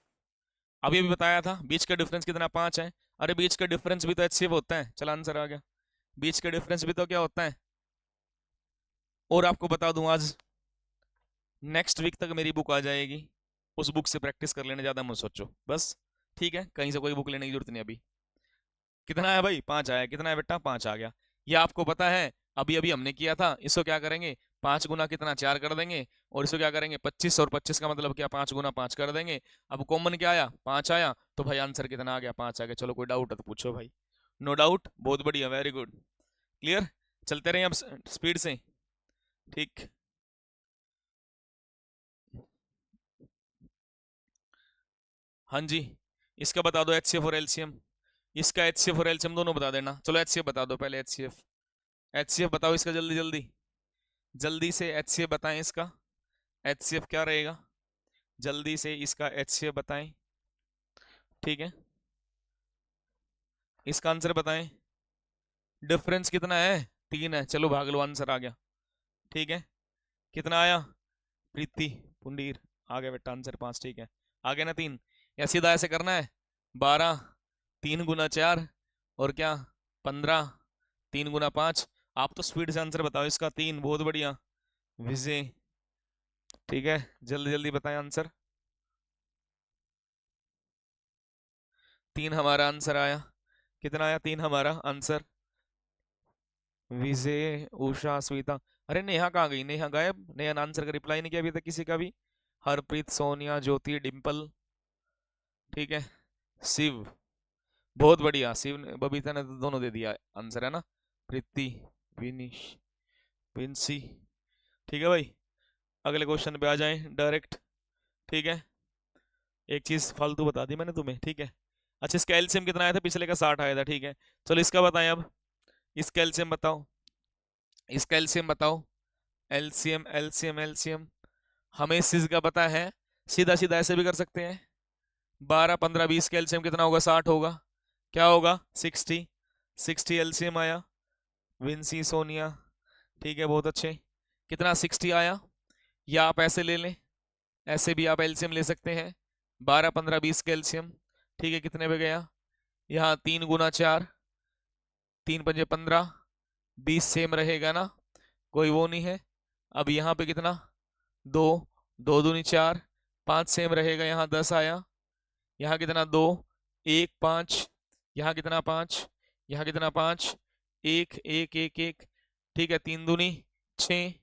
अभी अभी बताया था, बीच का डिफरेंस कितना 5 है। अरे बीच का डिफरेंस भी तो एचसीएफ होता है, चल आंसर आ गया, बीच का डिफरेंस भी तो क्या होता है। और आपको बता दूं, आज नेक्स्ट वीक तक मेरी बुक आ जाएगी, उस बुक से प्रैक्टिस कर लेने, ज्यादा मत सोचो बस, ठीक है, कहीं से कोई बुक लेने की जरूरत नहीं अभी। कितना है भाई 5 आया, कितना है बेटा 5 आ गया, ये आपको पता है, अभी अभी हमने किया था। इसको क्या करेंगे, 5 गुना कितना 4 कर देंगे, और इसको क्या करेंगे 25, और 25 का मतलब क्या 5 गुना 5 कर देंगे। अब कॉमन क्या आया 5 आया, तो भाई आंसर कितना आ गया 5 आ गया। चलो कोई डाउट है तो पूछो भाई। नो डाउट, बहुत बढ़िया, वेरी गुड, क्लियर। चलते रहे अब स्पीड से, ठीक। हाँ जी, इसका बता दो एचसीएफ और एलसीएम, इसका एचसीएफ और एलसीएम दोनों बता देना। चलो एचसीएफ बता दो पहले, एचसीएफ, एचसीएफ बताओ इसका जल्दी जल्दी, जल्दी से एचसीएफ बताएं इसका, एचसीएफ क्या रहेगा, जल्दी से इसका एचसीएफ बताएं, ठीक है। इसका आंसर बताएं, डिफरेंस कितना है 3 है, चलो भाग लो आंसर आ गया, ठीक है। कितना आया प्रीति पुंडीर, आ गया बेटा आंसर 5, ठीक है। आ गया ना 3, या सीधा ऐसे करना है 12, 3 गुना 4, और क्या 15, 3 गुना 5। आप तो स्पीड से आंसर बताओ इसका 3, बहुत बढ़िया विजय, ठीक है, जल्दी जल्दी बताएं आंसर। 3 हमारा आंसर आया, कितना आया 3 हमारा आंसर, विजय उषा स्मिता। अरे नेहा कहाँ गई, नेहा गायब, नेहा ने आंसर का रिप्लाई नहीं किया अभी तक किसी का भी। हरप्रीत सोनिया ज्योति डिम्पल, ठीक है, शिव, बहुत बढ़िया, शिव ने बबीता ने तो दोनों दे दिया आंसर, है ना। प्रीति, विनीश, विंसी, ठीक है भाई। अगले क्वेश्चन पे आ जाएं डायरेक्ट, ठीक है। एक चीज फालतू बता दी मैंने तुम्हें, ठीक है। अच्छा इसका एलसीएम कितना आया था, पिछले का 60 आया था, ठीक है। चलो इसका बताएं अब, इसका एलसीएम बताओ, इसका एलसीएम बताओ, एलसीएम एलसीएम एलसीएम। हमें इस चीज का पता है, सीधा सीधा ऐसे भी कर सकते हैं, 12 15 20 का एलसीएम कितना होगा 60 होगा, क्या होगा 60, 60 एलसीएम आया, विंसी सोनिया, ठीक है बहुत अच्छे। कितना 60 आया, या आप ऐसे ले लें, ऐसे भी आप एलसीएम ले सकते हैं, 12 15 20 का एलसीएम, ठीक है। कितने पे गया, यहाँ 3 गुना 4, 3 पंजे 15, 20 सेम रहेगा ना, कोई वो नहीं है। अब यहाँ पे कितना 2, 2 दूनी 4, 5 सेम रहेगा, यहाँ 10 आया, यहाँ कितना 2, 1 5, यहाँ कितना 5, यहाँ कितना 5, 1 1 1 1, ठीक है। 3 दूनी 6,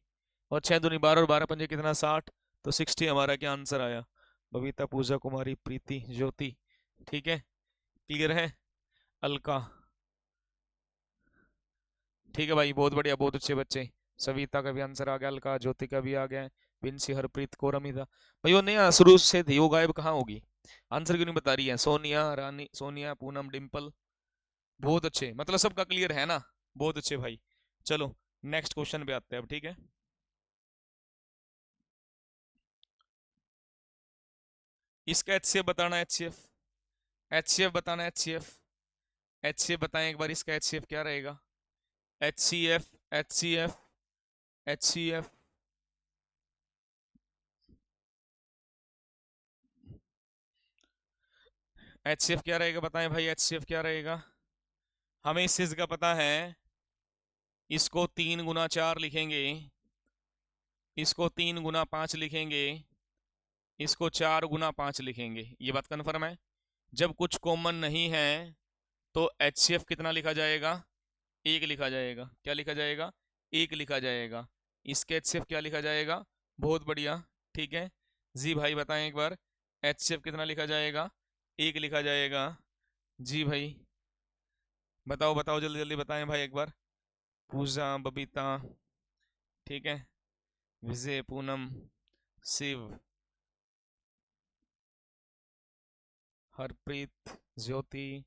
और 6 दूनी 12, और 12 पंजे कितना 60, तो 60 हमारा क्या आंसर आया। बबीता, पूजा कुमारी, प्रीति, ज्योति, ठीक है, क्लियर है। अलका, ठीक है भाई, बहुत बढ़िया, बहुत अच्छे बच्चे। सविता का भी आंसर आ गया, अलका ज्योति का भी आ गया है, विंसी हरप्रीत कोरमिता। भाई वो नहीं शुरू से थी, वो गायब कहाँ होगी, आंसर क्यों नहीं बता रही है। सोनिया रानी, सोनिया पूनम डिम्पल, बहुत अच्छे, मतलब सबका क्लियर है ना, बहुत अच्छे भाई। चलो नेक्स्ट क्वेश्चन पे आते हैं अब, ठीक है। इसका एचसीएफ बताना, एचसीएफ, एचसीएफ बताना, एचसीएफ, एचसीएफ बताएं एक बार, इसका एचसीएफ क्या रहेगा, एचसीएफ, एचसीएफ, एचसीएफ, एचसीएफ क्या रहेगा बताएं भाई, एचसीएफ क्या रहेगा। हमें इस चीज का पता है, इसको 3 गुना 4 लिखेंगे, इसको 3 गुना 5 लिखेंगे, इसको 4 गुना 5 लिखेंगे। ये बात कन्फर्म है। जब कुछ कॉमन नहीं है तो HCF कितना लिखा जाएगा? 1 लिखा जाएगा। क्या लिखा जाएगा? 1 लिखा जाएगा। इसके HCF क्या लिखा जाएगा? बहुत बढ़िया, ठीक है। जी भाई बताएं एक बार, HCF कितना लिखा जाएगा? 1 लिखा जाएगा। जी भाई बताओ बताओ, जल्दी जल्दी बताएं भाई एक बार। पूजा, बबीता, ठीक है, विजय, पूनम, शिव, हरप्रीत, ज्योति,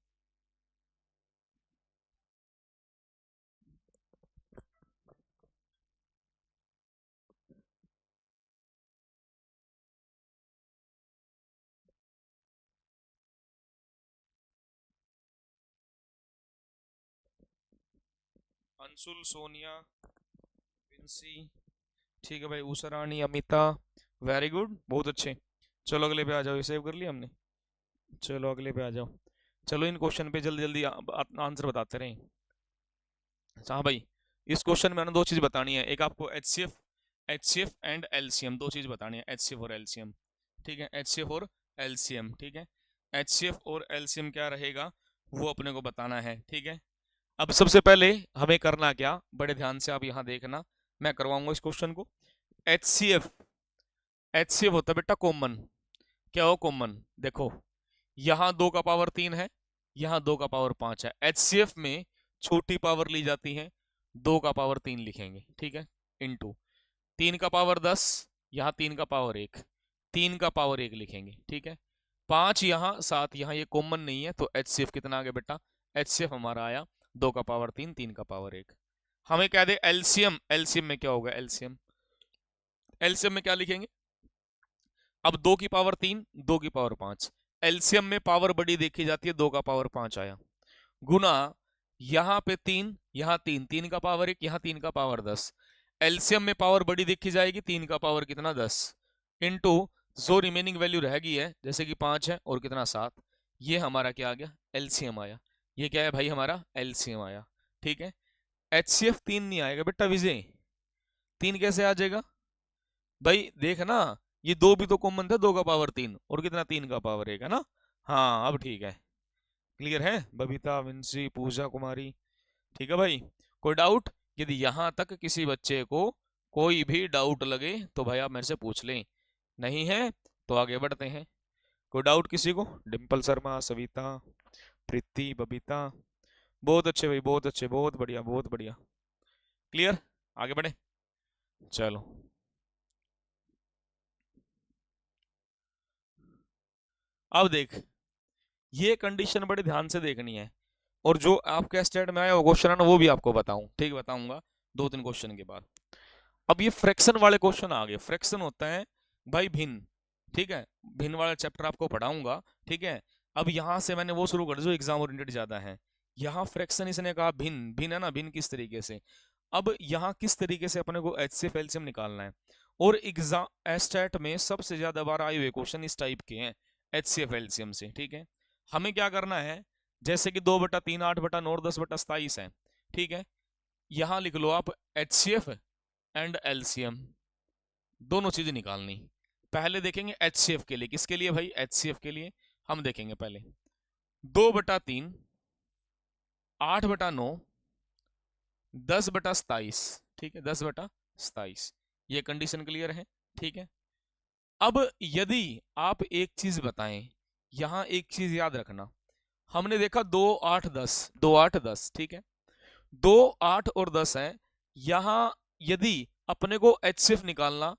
अंशुल, सोनिया, प्रिंसी, ठीक है भाई, उषा रानी, अमिता, वेरी गुड, बहुत अच्छे। चलो अगले पे आ जाओ, ये सेव कर लिया हमने। चलो अगले पे आ जाओ। चलो इन क्वेश्चन पे जल्दी जल्दी आंसर बताते रहें। अच्छा हाँ भाई, इस क्वेश्चन में ना दो चीज बतानी है, एक आपको एचसीएफ एंड एलसीएम, दो चीज बतानी है, एचसीएफ और एलसीएम, ठीक है, एचसीएफ और एलसीएम, ठीक है। एचसीएफ और एलसीएम क्या रहेगा वो अपने को बताना है, ठीक है। अब सबसे पहले हमें करना क्या, बड़े ध्यान से आप यहाँ देखना, मैं करवाऊंगा इस क्वेश्चन को। एचसीएफ, एचसीएफ होता है बेटा कॉमन। क्या हो कॉमन? देखो यहाँ 2 का पावर 3 है, यहाँ 2 का पावर 5 है। एचसीएफ में छोटी पावर ली जाती है, 2 का पावर 3 लिखेंगे, ठीक है, इंटू 3 का पावर 10, यहाँ 3 का पावर 1, 3 का पावर 1 लिखेंगे, ठीक है। 5 यहाँ 7 यहाँ, ये कॉमन नहीं है, तो एचसीएफ कितना आ गया बेटा? एचसीएफ हमारा आया 2 का पावर 3, 3 का पावर 1। हमें कह दे एलसीएम, एलसीएम में क्या होगा? एलसीएम, एलसीएम में क्या लिखेंगे? अब 2 की पावर 3, 2 की पावर 5, एलसीएम में पावर बड़ी देखी जाती है, 2 का पावर 5 आया, गुना यहाँ पे 3, यहाँ 3, 3 का पावर 1, यहाँ 3 का पावर 10, एलसीएम में पावर बड़ी देखी जाएगी, 3 का पावर कितना? 10, इंटू जो रिमेनिंग वैल्यू रह गई है, जैसे कि 5 है और कितना 7, ये हमारा क्या आ गया? एलसीएम आया। ये क्या है भाई? हमारा एलसीएम आया, ठीक है। एचसीएफ 3 नहीं आएगा बेटा विजय, 3 कैसे आ जाएगा भाई? देख ना, ये 2 भी तो कॉमन था, 2 का पावर 3 और कितना? 3 का पावर 1 है ना। हाँ अब ठीक है, क्लियर है। बबीता, विंसी, पूजा कुमारी, ठीक है भाई। कोई डाउट? यदि यहां तक किसी बच्चे को कोई भी डाउट लगे तो भाई आप मेरे से पूछ लें, नहीं है तो आगे बढ़ते हैं। कोई डाउट किसी को? डिम्पल शर्मा, सविता, प्रीति, बबीता, बहुत अच्छे भाई, बहुत अच्छे, बहुत बढ़िया, बहुत बढ़िया, क्लियर। आगे बढ़े, चलो। अब देख, ये कंडीशन बड़े ध्यान से देखनी है, और जो आपके स्टेट में आया वो क्वेश्चन है ना, वो भी आपको बताऊं, ठीक बताऊंगा 2-3 क्वेश्चन के बाद। अब ये फ्रैक्शन वाले क्वेश्चन आ गए। फ्रैक्शन होता है भाई भिन्न, ठीक है, भिन्न वाला चैप्टर आपको पढ़ाऊंगा, ठीक है। अब यहां से मैंने वो शुरू कर जो एग्जाम ओरिएंटेड ज्यादा है। यहाँ फ्रैक्शन इसने कहा भिन्न, भिन्न है ना, भिन्न किस तरीके से। अब यहाँ किस तरीके से अपने को एचसीएफ एलसीएम निकालना है, और एग्जाम एस्टेट में सबसे ज्यादा बार आए हुए क्वेश्चन इस टाइप के हैं, एचसीएफ एलसीएम से, ठीक है। हमें क्या करना है, जैसे कि 2/3, 8/9, 10/27 है, ठीक है। यहाँ लिख लो आप एचसीएफ एंड एलसीएम, दोनों चीजें निकालनी। पहले देखेंगे एचसीएफ के लिए, किसके लिए भाई? एचसीएफ के लिए हम देखेंगे पहले 2/3, 8/9, 10/27, ठीक है, 10/27, ये कंडीशन क्लियर है, ठीक है। अब यदि आप एक चीज बताएं, यहां एक चीज याद रखना, हमने देखा 2, 8, 10, 2, 8, 10, ठीक है, 2, 8 और 10 है। यहां यदि अपने को एचसीएफ निकालना,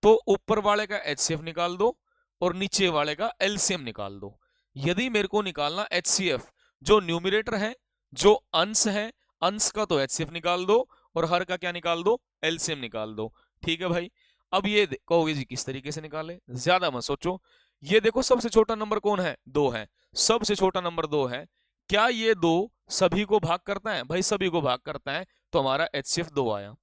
तो ऊपर वाले का एचसीएफ निकाल दो और नीचे वाले का एलसीएम निकाल दो। यदि मेरे को निकालना एचसीएफ, जो न्यूमरेटर है, जो अंश है, अंश का तो एचसीएफ निकाल दो, और हर का क्या निकाल दो? एलसीएम निकाल दो, ठीक है भाई। अब ये कहोगे जी किस तरीके से निकाले, ज्यादा मत सोचो। ये देखो सबसे छोटा नंबर कौन है? 2 है, सबसे छोटा नंबर 2 है। क्या ये 2 सभी को भाग करता है? भाई सभी को भाग करता है, तो हमारा एचसीएफ 2 आया।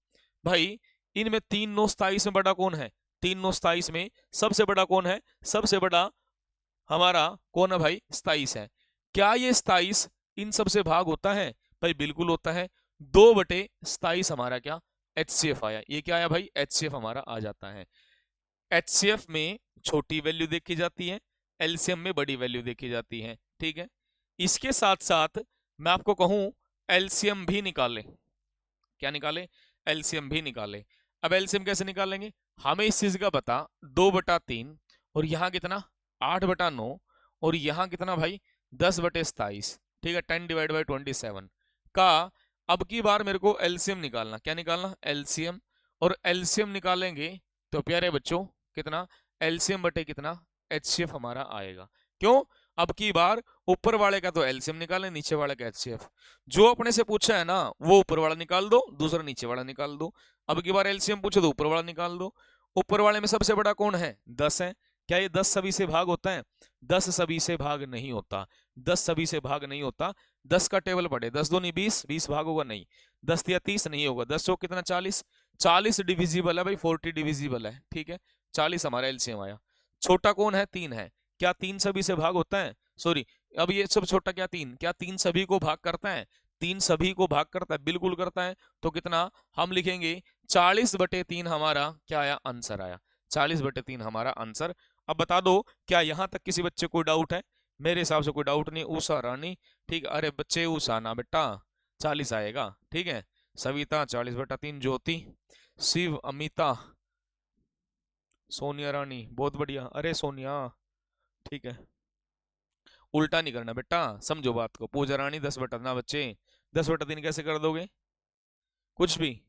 भाई इनमें 3 9 27 में बड़ा कौन है? 3 9 27 में सबसे बड़ा कौन है? सबसे बड़ा हमारा कौन है भाई? 27 है। क्या ये 27 इन सबसे भाग होता है? भाई बिल्कुल होता है। 2/27 हमारा क्या HCF आया। ये क्या आया भाई, HCF हमारा आ जाता है। HCF में छोटी वैल्यू देखी जाती है, एलसीएम में बड़ी वैल्यू देखी जाती है, ठीक है। इसके साथ साथ मैं आपको कहूं एलसीएम भी निकालें। क्या निकालें, एलसीएम भी निकालें। अब एलसीएम कैसे निकालेंगे, हमें इस चीज का पता 2/3 और यहाँ कितना 8/9 और यहाँ कितना भाई 10/27, ठीक है, 10/27 का। अब की बार मेरे को एलसीएम निकालना, क्या निकालना, एलसीएम। और एलसीएम निकालेंगे तो प्यारे बच्चों कितना, एलसीएम बटे कितना एचसीएफ हमारा आएगा। क्यों, अब की बार ऊपर वाले का तो एलसीएम निकालें, नीचे वाले का एचसीएफ। जो अपने से पूछा है ना वो ऊपर वाला निकाल दो, दूसरा नीचे वाला निकाल दो। अब की बार एलसीएम पूछे तो ऊपर वाला निकाल दो। ऊपर वाले में सबसे बड़ा कौन है, 10 है। क्या ये 10 सभी से भाग होता है, 10 सभी से भाग नहीं होता, 10 सभी से भाग नहीं होता। 10 का टेबल पढ़े, 10 दूनी 20, 20 भाग होगा नहीं, 10 या 30 नहीं होगा, 10 चौक कितना 40, 40 डिविजिबल है भाई, 40 डिविजिबल है, ठीक है। 40 हमारा एलसीएम आया। छोटा कौन है, 3 है। क्या 3 सभी से भाग होता है, सॉरी, अब ये सब छोटा क्या 3, क्या 3 सभी को भाग करता है, 3 सभी को भाग करता है, बिल्कुल करता है। तो कितना हम लिखेंगे 40/3 हमारा क्या आया, आंसर आया। 40/3 हमारा आंसर। अब बता दो क्या यहाँ तक किसी बच्चे को डाउट है, मेरे हिसाब से कोई डाउट नहीं। उषा रानी, ठीक है, अरे बच्चे उषा ना बेटा 40 आएगा, ठीक है। सविता 40/3, ज्योति, शिव, अमिता, सोनिया रानी, बहुत बढ़िया, अरे सोनिया, ठीक है। उल्टा नहीं करना बेटा, समझो बात को। पूजा रानी 10/, ना बच्चे 10/3 कैसे कर दोगे, कुछ भी।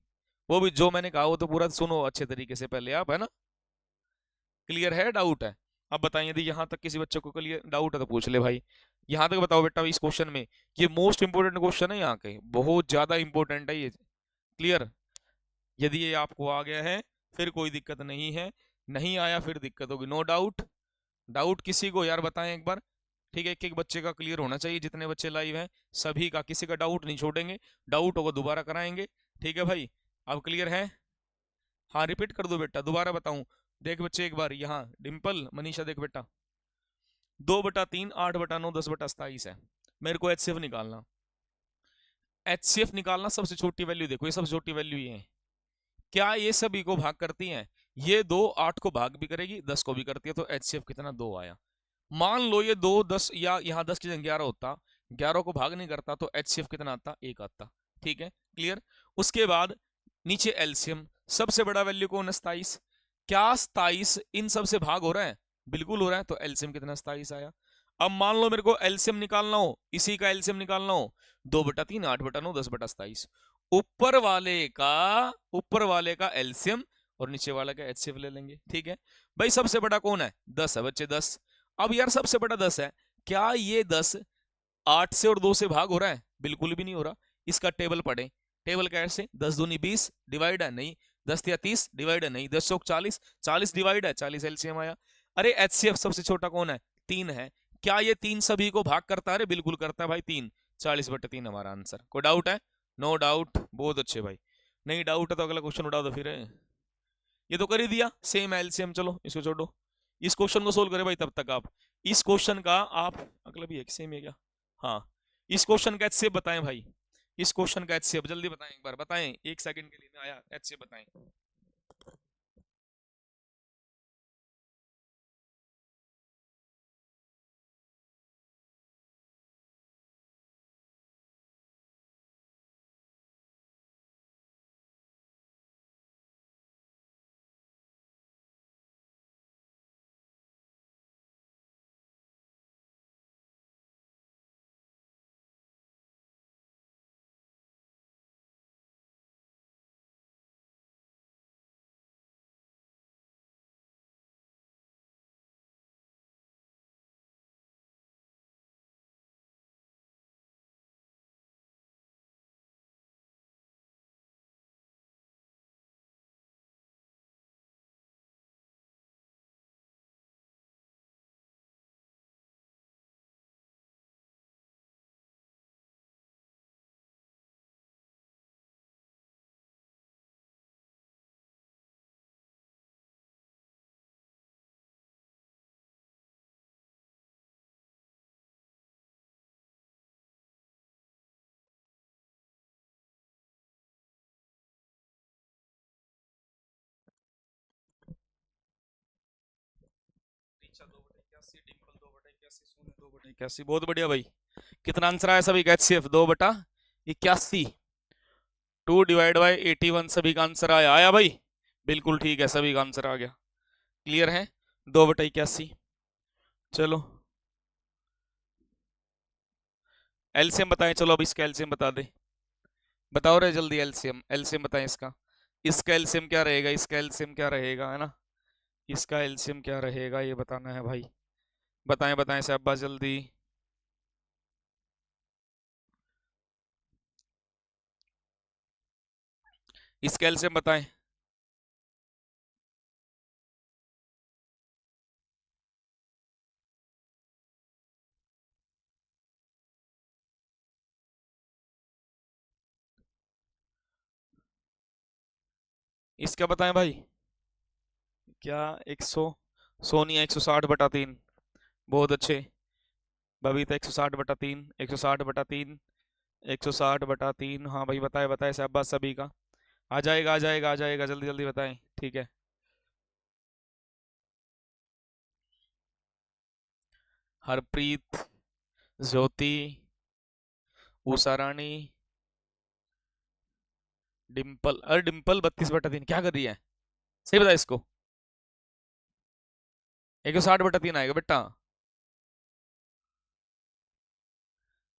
वो भी जो मैंने कहा वो तो पूरा सुनो अच्छे तरीके से पहले आप, है ना। क्लियर है, डाउट है। अब बताइए यदि यहाँ तक किसी बच्चे को क्लियर डाउट है तो पूछ ले भाई। यहाँ तक बताओ बेटा इस क्वेश्चन में, ये मोस्ट इंपोर्टेंट क्वेश्चन है यहाँ के, बहुत ज्यादा इंपॉर्टेंट है ये। क्लियर, यदि ये आपको आ गया है फिर कोई दिक्कत नहीं है, नहीं आया फिर दिक्कत होगी, नो डाउट। डाउट किसी को यार बताएं एक बार, ठीक है। एक एक बच्चे का क्लियर होना चाहिए, जितने बच्चे लाइव हैं सभी का, किसी का डाउट नहीं छोड़ेंगे। डाउट होगा दोबारा कराएंगे, ठीक है भाई। अब क्लियर है, हाँ रिपीट कर दो बेटा, दोबारा बताऊं। देख बच्चे एक बार यहाँ, डिम्पल, मनीषा देख बेटा, 2/3, 8/9, 10/27 है। मेरे को एचसीएफ निकालना। एचसीएफ निकालना, सबसे छोटी वैल्यू देखो, ये सबसे छोटी वैल्यू ये है। क्या ये सभी को भाग करती हैं, ये दो 8 को भाग भी करेगी, 10 को भी करती है, तो एचसीएफ कितना 2 आया। मान लो ये 2 10 या यहाँ 10 की जगह 11 होता, 11 को भाग नहीं करता तो एचसीएफ कितना आता, 1 आता, ठीक है। क्लियर। उसके बाद नीचे एलसीएम, सबसे बड़ा वैल्यू कौन है 27, क्या 27 इन सब से भाग हो रहा है, बिल्कुल हो रहा है, तो एलसीएम कितना 27 आया। अब मान लो मेरे को एलसीएम निकालना हो, इसी का एलसीएम निकालना हो, 2/3, 8/9, 10/27, ऊपर वाले का, ऊपर वाले का एलसीएम और नीचे वाले का एचसीएफ ले लेंगे, ठीक है। भाई सबसे बड़ा कौन है, 10 है बच्चे, 10। अब यार सबसे बड़ा 10 है, क्या ये 10 8 से और 2 से भाग हो रहा है, बिल्कुल भी नहीं हो रहा। इसका टेबल पढ़े, टेबल कैसे, 10 दूनी 20 डिवाइड है नहीं, 10 या 30 डिवाइड है नहीं, 10 चौक 40, 40 डिवाइड है, 40 एलसीएम आया। अरे एचसीएफ सबसे छोटा कौन है, 3 है। क्या ये 3 सभी को भाग करता है, बिल्कुल करता है भाई, 3, 40/3 हमारा आंसर। कोई डाउट है, नो डाउट, बहुत अच्छे भाई। नहीं डाउट है तो अगला क्वेश्चन उठा दो फिर। ये तो कर ही दिया, सेम एलसीएम, चलो इसको छोड़ो। इस क्वेश्चन को सोल्व करें भाई तब तक आप। इस क्वेश्चन का आप, अगला भी एक सेम है क्या, हाँ। इस क्वेश्चन का एचसीएफ बताएं भाई, इस क्वेश्चन का एचसीएफ जल्दी बताएं, एक बार बताएं, 1 सेकंड के लिए मैं आया, एचसीएफ बताएं। मनीषा 2/81, डिम्पल 2/81, सोनू 2/81। बहुत बढ़िया भाई। कितना आंसर आया सभी का? HCF 2/81। 2/81 सभी का आंसर आया भाई। बिल्कुल ठीक है, सभी का आंसर आ गया। क्लियर है? 2/81। चलो एलसीएम बताएं। चलो अब इसका एलसीएम बता दे। बताओ रे जल्दी, एलसीएम एलसीएम बताएं इसका। इसका एलसीएम क्या रहेगा? इसका एलसीएम क्या रहेगा, है ना? इसका एलसीएम क्या रहेगा ये बताना है भाई। बताएं बताएं साहब जल्दी। इसका एलसीएम बताएं। इसका बताएं भाई। क्या? 100? सोनिया 160/3। बहुत अच्छे। बबीता 160/3, 160/3, 160/3। हाँ भाई बताए बताए साहब सभी का। आ जाएगा आ जाएगा आ जाएगा, जल्दी जल्दी बताएं। ठीक है। हरप्रीत, ज्योति, उषा रानी, डिम्पल। अरे डिम्पल 32/3 क्या कर रही है? सही बता इसको। 160/3 आएगा बेटा।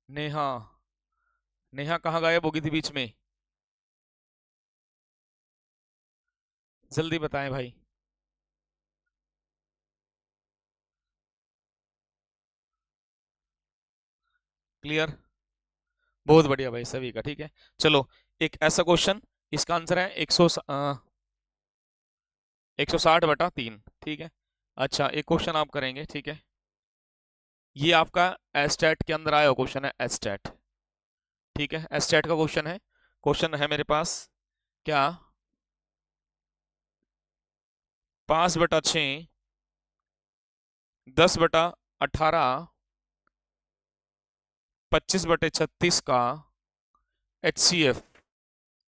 नेहा। नेहा कहाँ गायब होगी थी बीच में? जल्दी बताएं भाई। क्लियर? बहुत बढ़िया भाई सभी का। ठीक है। चलो एक ऐसा क्वेश्चन, इसका आंसर है 160/3। ठीक है। अच्छा एक क्वेश्चन आप करेंगे। ठीक है। ये आपका एस्टेट के अंदर आया हुआ क्वेश्चन है, एस्टेट। ठीक है, एस्टेट का क्वेश्चन है। क्वेश्चन है मेरे पास क्या? 5/6, 10/18, 25/36 का HCF।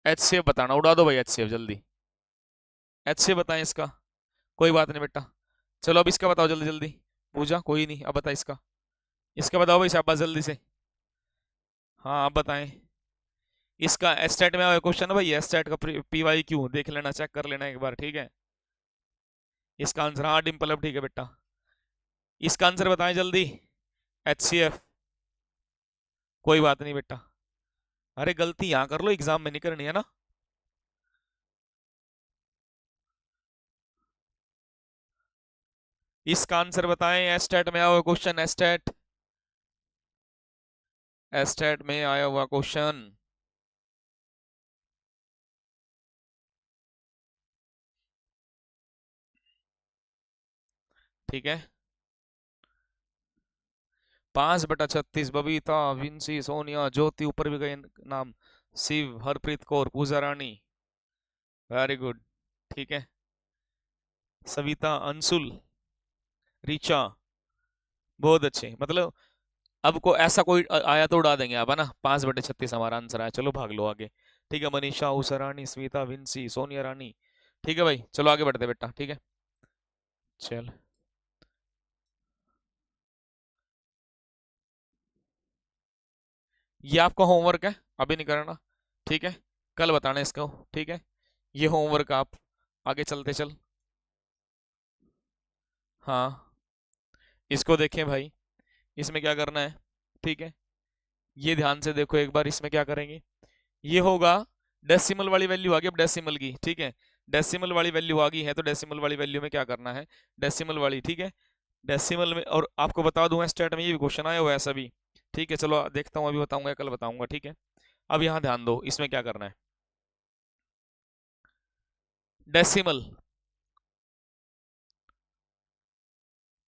HCF बताना, उड़ा दो भाई HCF जल्दी। HCF बताएं इसका। कोई बात नहीं बेटा। चलो अब इसका बताओ जल्दी जल्दी। पूजा कोई नहीं, अब बता इसका। इसका बताओ भाई शाबाश जल्दी से। हाँ आप बताएं। इसका एस्टेट में आया क्वेश्चन है भाई, एस्टेट का PYQ देख लेना, चेक कर लेना एक बार। ठीक है। इसका आंसर, हाँ डिम्पल अब ठीक है बेटा। इसका आंसर बताएं जल्दी। HCF। कोई बात नहीं बेटा। अरे गलती यहाँ कर लो, एग्जाम में नहीं करनी है ना। इसका आंसर बताएं। एस्टेट में आया हुआ क्वेश्चन, एस्टेट। एस्टेट में आया हुआ क्वेश्चन। ठीक है। 5/36, बबीता, विंसी, सोनिया, ज्योति, ऊपर भी गए नाम। शिव, हरप्रीत कौर, पूजा रानी। Very good. ठीक है। सविता, अंशुल, रीचा। बहुत अच्छे। मतलब अब को ऐसा कोई आया तो उड़ा देंगे आप, है ना? 5/36 हमारा आंसर आया। चलो भाग लो आगे। ठीक है। मनीषा, उषा रानी, स्मिता, विंसी, सोनिया रानी। ठीक है भाई चलो आगे बढ़ते बेटा। ठीक है। चल ये आपका होमवर्क है, अभी नहीं करना। ठीक है। कल बताना इसको। ठीक है। ये होमवर्क आप आगे चलते चल। हाँ इसको देखें भाई। इसमें क्या करना है? ठीक है। ये ध्यान से देखो एक बार, इसमें क्या करेंगे। ये होगा डेसिमल वाली वैल्यू आ गई अब डेसिमल की। ठीक है। डेसिमल वाली वैल्यू आ गई है तो डेसिमल वाली वैल्यू में क्या करना है? डेसिमल वाली। ठीक है। डेसिमल में, और आपको बता दूं स्टेट में ये भी क्वेश्चन आया हुआ है सभी। ठीक है। चलो देखता हूँ, अभी बताऊंगा कल बताऊंगा। ठीक है। अब यहाँ ध्यान दो, इसमें क्या करना है। डेसिमल,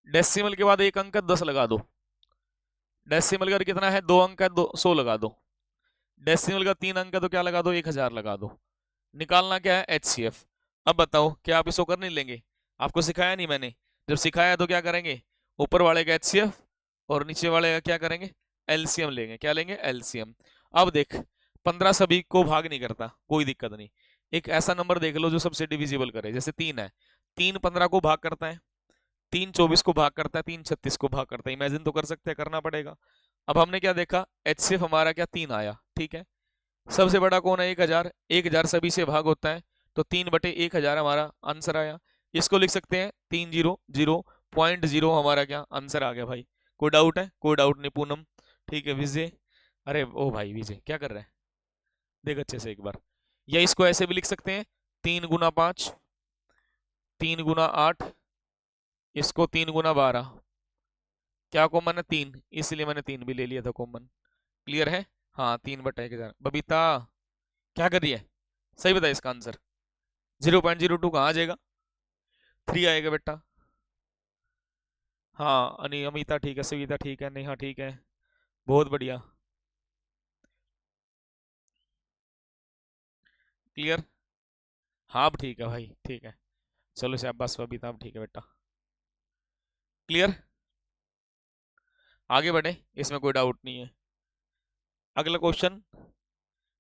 डेसिमल के बाद एक अंक 10 लगा दो। डेसिमल का कितना है? 2 अंक है, 100 लगा दो। डेसिमल का 3 अंक है तो क्या लगा दो? 1000 लगा दो। निकालना क्या है? HCF। अब बताओ क्या आप इसको कर नहीं लेंगे? आपको सिखाया नहीं मैंने? जब सिखाया तो क्या करेंगे? ऊपर वाले का HCF और नीचे वाले का क्या करेंगे? LCM लेंगे। क्या लेंगे? LCM। अब देख, 15 सभी को भाग नहीं करता, कोई दिक्कत नहीं। एक ऐसा नंबर देख लो जो सबसे डिविजिबल करे, जैसे 3 है। 3 15 को भाग करता है। 3 24 को भाग करता है, 3 36 को भाग करता है। इमेजिन तो कर सकते हैं, करना पड़ेगा। अब हमने क्या देखा, HCF हमारा क्या 3 आया, ठीक है। सबसे बड़ा कौन है, 1000, 1000 सभी से भाग होता है, तो 3/1000 हमारा आंसर आया। इसको लिख सकते हैं 300.0 हमारा क्या आंसर आ गया भाई। कोई डाउट है? कोई डाउट नहीं पूनम, ठीक है। विजय, अरे ओ भाई विजय क्या कर रहा है, देख अच्छे से एक बार। या इसको ऐसे भी लिख सकते हैं, 3 × 5, 3 × 8, इसको 3 × 12, क्या कॉमन है 3, इसलिए मैंने 3 भी ले लिया था कॉमन। क्लियर है? हाँ, 3/1000। बबीता क्या कर रही है, सही बताया इसका आंसर। 0.02 कहाँ आ जाएगा, 3 आएगा बेटा। हाँ अमिता ठीक है, सविता ठीक है, नेहा ठीक है, बहुत बढ़िया। क्लियर? हाँ अब ठीक है भाई, ठीक है। चलो शाबाश बबीता, अब ठीक है बेटा। क्लियर? आगे बढ़े, इसमें कोई डाउट नहीं है। अगला क्वेश्चन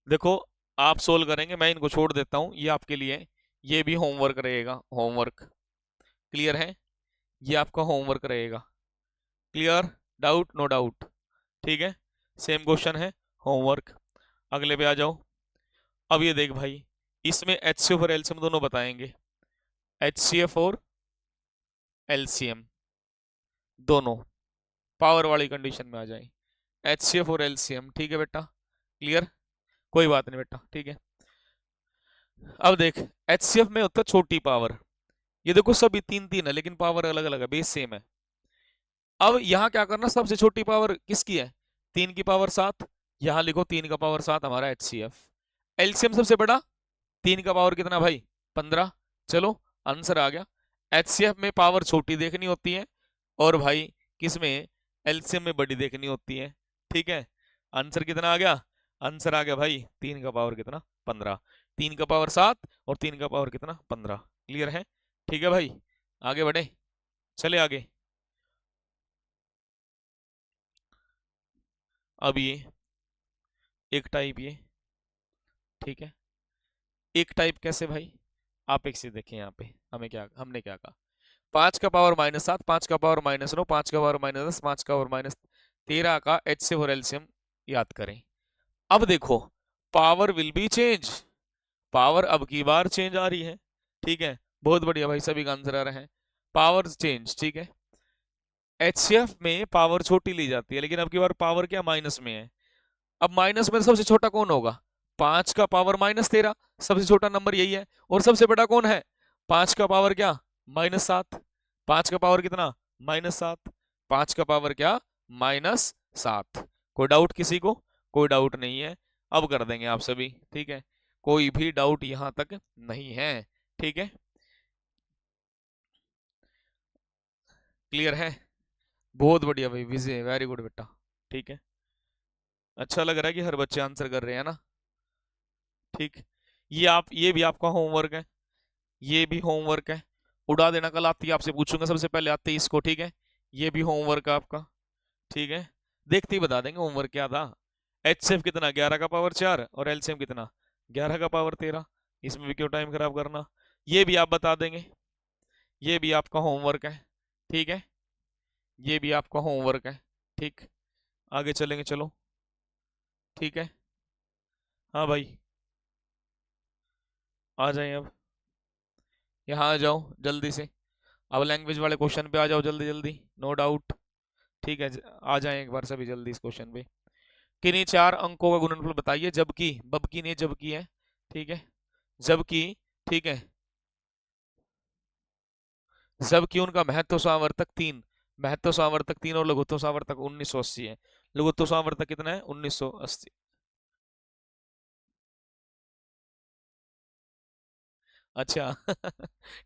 देखो, आप सोल्व करेंगे, मैं इनको छोड़ देता हूँ, ये आपके लिए, ये भी होमवर्क रहेगा, होमवर्क। क्लियर है? ये आपका होमवर्क रहेगा। क्लियर? डाउट? No doubt? ठीक है, सेम क्वेश्चन है, होमवर्क। अगले पे आ जाओ। अब ये देख भाई, इसमें HCF और LCM दोनों बताएंगे। HCF और LCM दोनों पावर वाली कंडीशन में आ जाए, HCF और LCM, ठीक है बेटा। क्लियर? कोई बात नहीं बेटा, ठीक है। अब देख, HCF में होता है छोटी पावर, ये देखो सभी 3 3 है, लेकिन पावर अलग अलग है, बेस सेम है। अब यहां क्या करना, सबसे छोटी पावर किसकी है, 3 की पावर 7, यहां लिखो 3 का पावर 7 हमारा HCF। LCM सबसे बड़ा, 3 का पावर कितना भाई, 15। चलो आंसर आ गया। HCF में पावर छोटी देखनी होती है, और भाई किसमें, LCM में बड़ी देखनी होती है, ठीक है। आंसर कितना आ गया, आंसर आ गया भाई 3 का पावर कितना, 15। 3 का पावर 7 और 3 का पावर कितना, 15। क्लियर है? ठीक है भाई, आगे बढ़े, चले आगे। अब ये एक टाइप, ये ठीक है। एक टाइप कैसे भाई, आप एक से देखें, यहाँ पे हमने क्या कहा, 5 का पावर -7, 5 का पावर -9, 5 का पावर -10, 5 का पावर -13 का HCF और LCM याद करें। अब देखो, power will be change, power अब की बार चेंज आ रही है, ठीक है। बहुत बढ़िया भाई, सभी का आंसर आ रहा है, पावर चेंज, ठीक है। HCF में पावर छोटी ली जाती है, लेकिन अब की बार पावर क्या माइनस में है। अब माइनस में सबसे छोटा कौन होगा, 5 का पावर -13, सबसे छोटा नंबर यही है। और सबसे बड़ा कौन है, 5 का पावर क्या, -7। 5 का पावर कितना, -7। 5 का पावर क्या, -7। कोई डाउट किसी को? कोई डाउट नहीं है, अब कर देंगे आप सभी, ठीक है। कोई भी डाउट यहां तक नहीं है, ठीक है। क्लियर है? बहुत बढ़िया भाई विजय, वेरी गुड बेटा, ठीक है। अच्छा लग रहा है कि हर बच्चे आंसर कर रहे हैं ना, ठीक। ये भी आपका होमवर्क है, ये भी होमवर्क है। उड़ा देना, कल आती है आपसे पूछूंगा सबसे पहले आते ही इसको, ठीक है। ये भी होमवर्क है आपका, ठीक है। देखते ही बता देंगे होमवर्क क्या था। HCF कितना, 11 का पावर 4, और LCM कितना, 11 का पावर 13। इसमें भी क्यों टाइम खराब करना, ये भी आप बता देंगे। ये भी आपका होमवर्क है, ठीक है। ये भी आपका होमवर्क है, ठीक। आगे चलेंगे, चलो, ठीक है। हाँ भाई, आ जाए अब, यहाँ आ जाओ जल्दी से। अब लैंग्वेज वाले क्वेश्चन पे आ जाओ जल्दी जल्दी, नो डाउट, ठीक है। आ जाएं एक बार सभी जल्दी इस क्वेश्चन पे। किन्हीं 4 अंकों का गुणनफल बताइए जबकि, बबकी नहीं जबकि है, ठीक है, जबकि, ठीक है, जबकि उनका महत्व सावर्तक 3, महत्व सावर्तक 3 और लघुत्व सावर्तक 1980 है। लघुत्व सावर्तक कितना है, 1980। अच्छा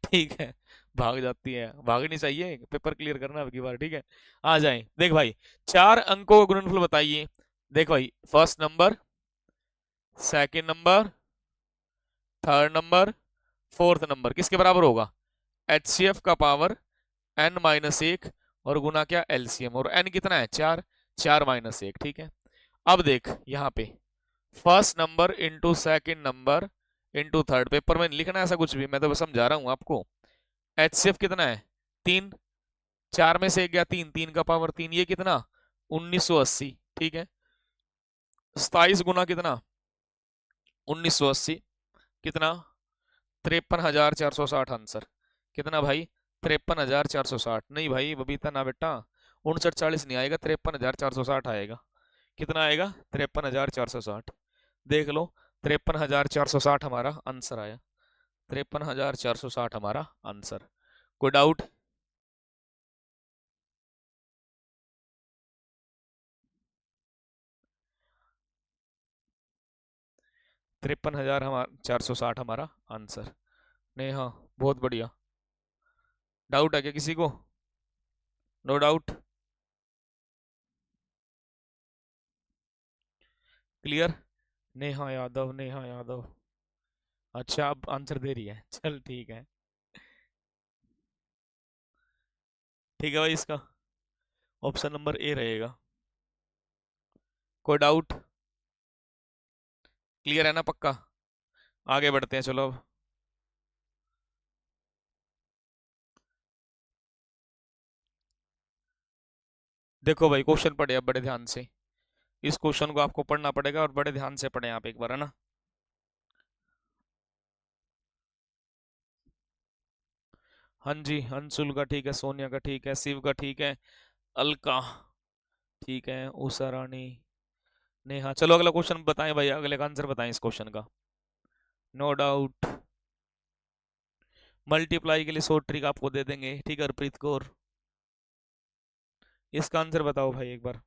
ठीक है, भाग जाती है, भागनी चाहिए, पेपर क्लियर करना अब की बार, ठीक है। आ जाए, देख भाई, 4 अंकों का गुणनफल बताइए। देख भाई, first number, second number, third number, fourth number किसके बराबर होगा, HCF का पावर n-1 और गुना क्या, LCM, और n कितना है, 4, 4 - 1, ठीक है। अब देख यहाँ पे, first number into second number into third, paper में नहीं लिखना ऐसा कुछ भी, मैं तो बस समझा रहा हूँ आपको। HCF कितना है, 3, 4 में से 1 गया 3, 3 का पावर 3, ये कितना 1980। ठीक है, 27 गुना कितना 1980 कितना 53,460 आंसर। कितना भाई 53,460। नहीं भाई बबीता ना बेटा, 5940 नहीं आएगा, 53,460 आएगा। कितना आएगा 53,460। देख लो 53,460 हमारा आंसर आया। 53,460 हमारा आंसर। कोई डाउट? 53,460 हमारा आंसर। नहीं हाँ, बहुत बढ़िया। डाउट है क्या किसी को? No doubt, clear? Neha Yadav, Neha Yadav, अच्छा अब आंसर दे रही है, चल ठीक है। ठीक है भाई, इसका ऑप्शन नंबर ए रहेगा। कोई डाउट? क्लियर है ना पक्का? आगे बढ़ते हैं चलो अब। देखो भाई क्वेश्चन पढ़े अब बड़े ध्यान से। इस क्वेश्चन को आपको पढ़ना पड़ेगा और बड़े ध्यान से पढ़ें आप एक बार, है ना। हाँ जी, अंशुल का ठीक है, सोनिया का ठीक है, शिव का ठीक है, अलका ठीक है, उषा रानी, नेहा। चलो अगला क्वेश्चन बताएं भाई, अगले का आंसर बताएं इस क्वेश्चन का। नो डाउट, मल्टीप्लाई के लिए शॉर्ट ट्रिक आपको दे देंगे, ठीक है हरप्रीत कौर। इसका आंसर बताओ भाई एक बार।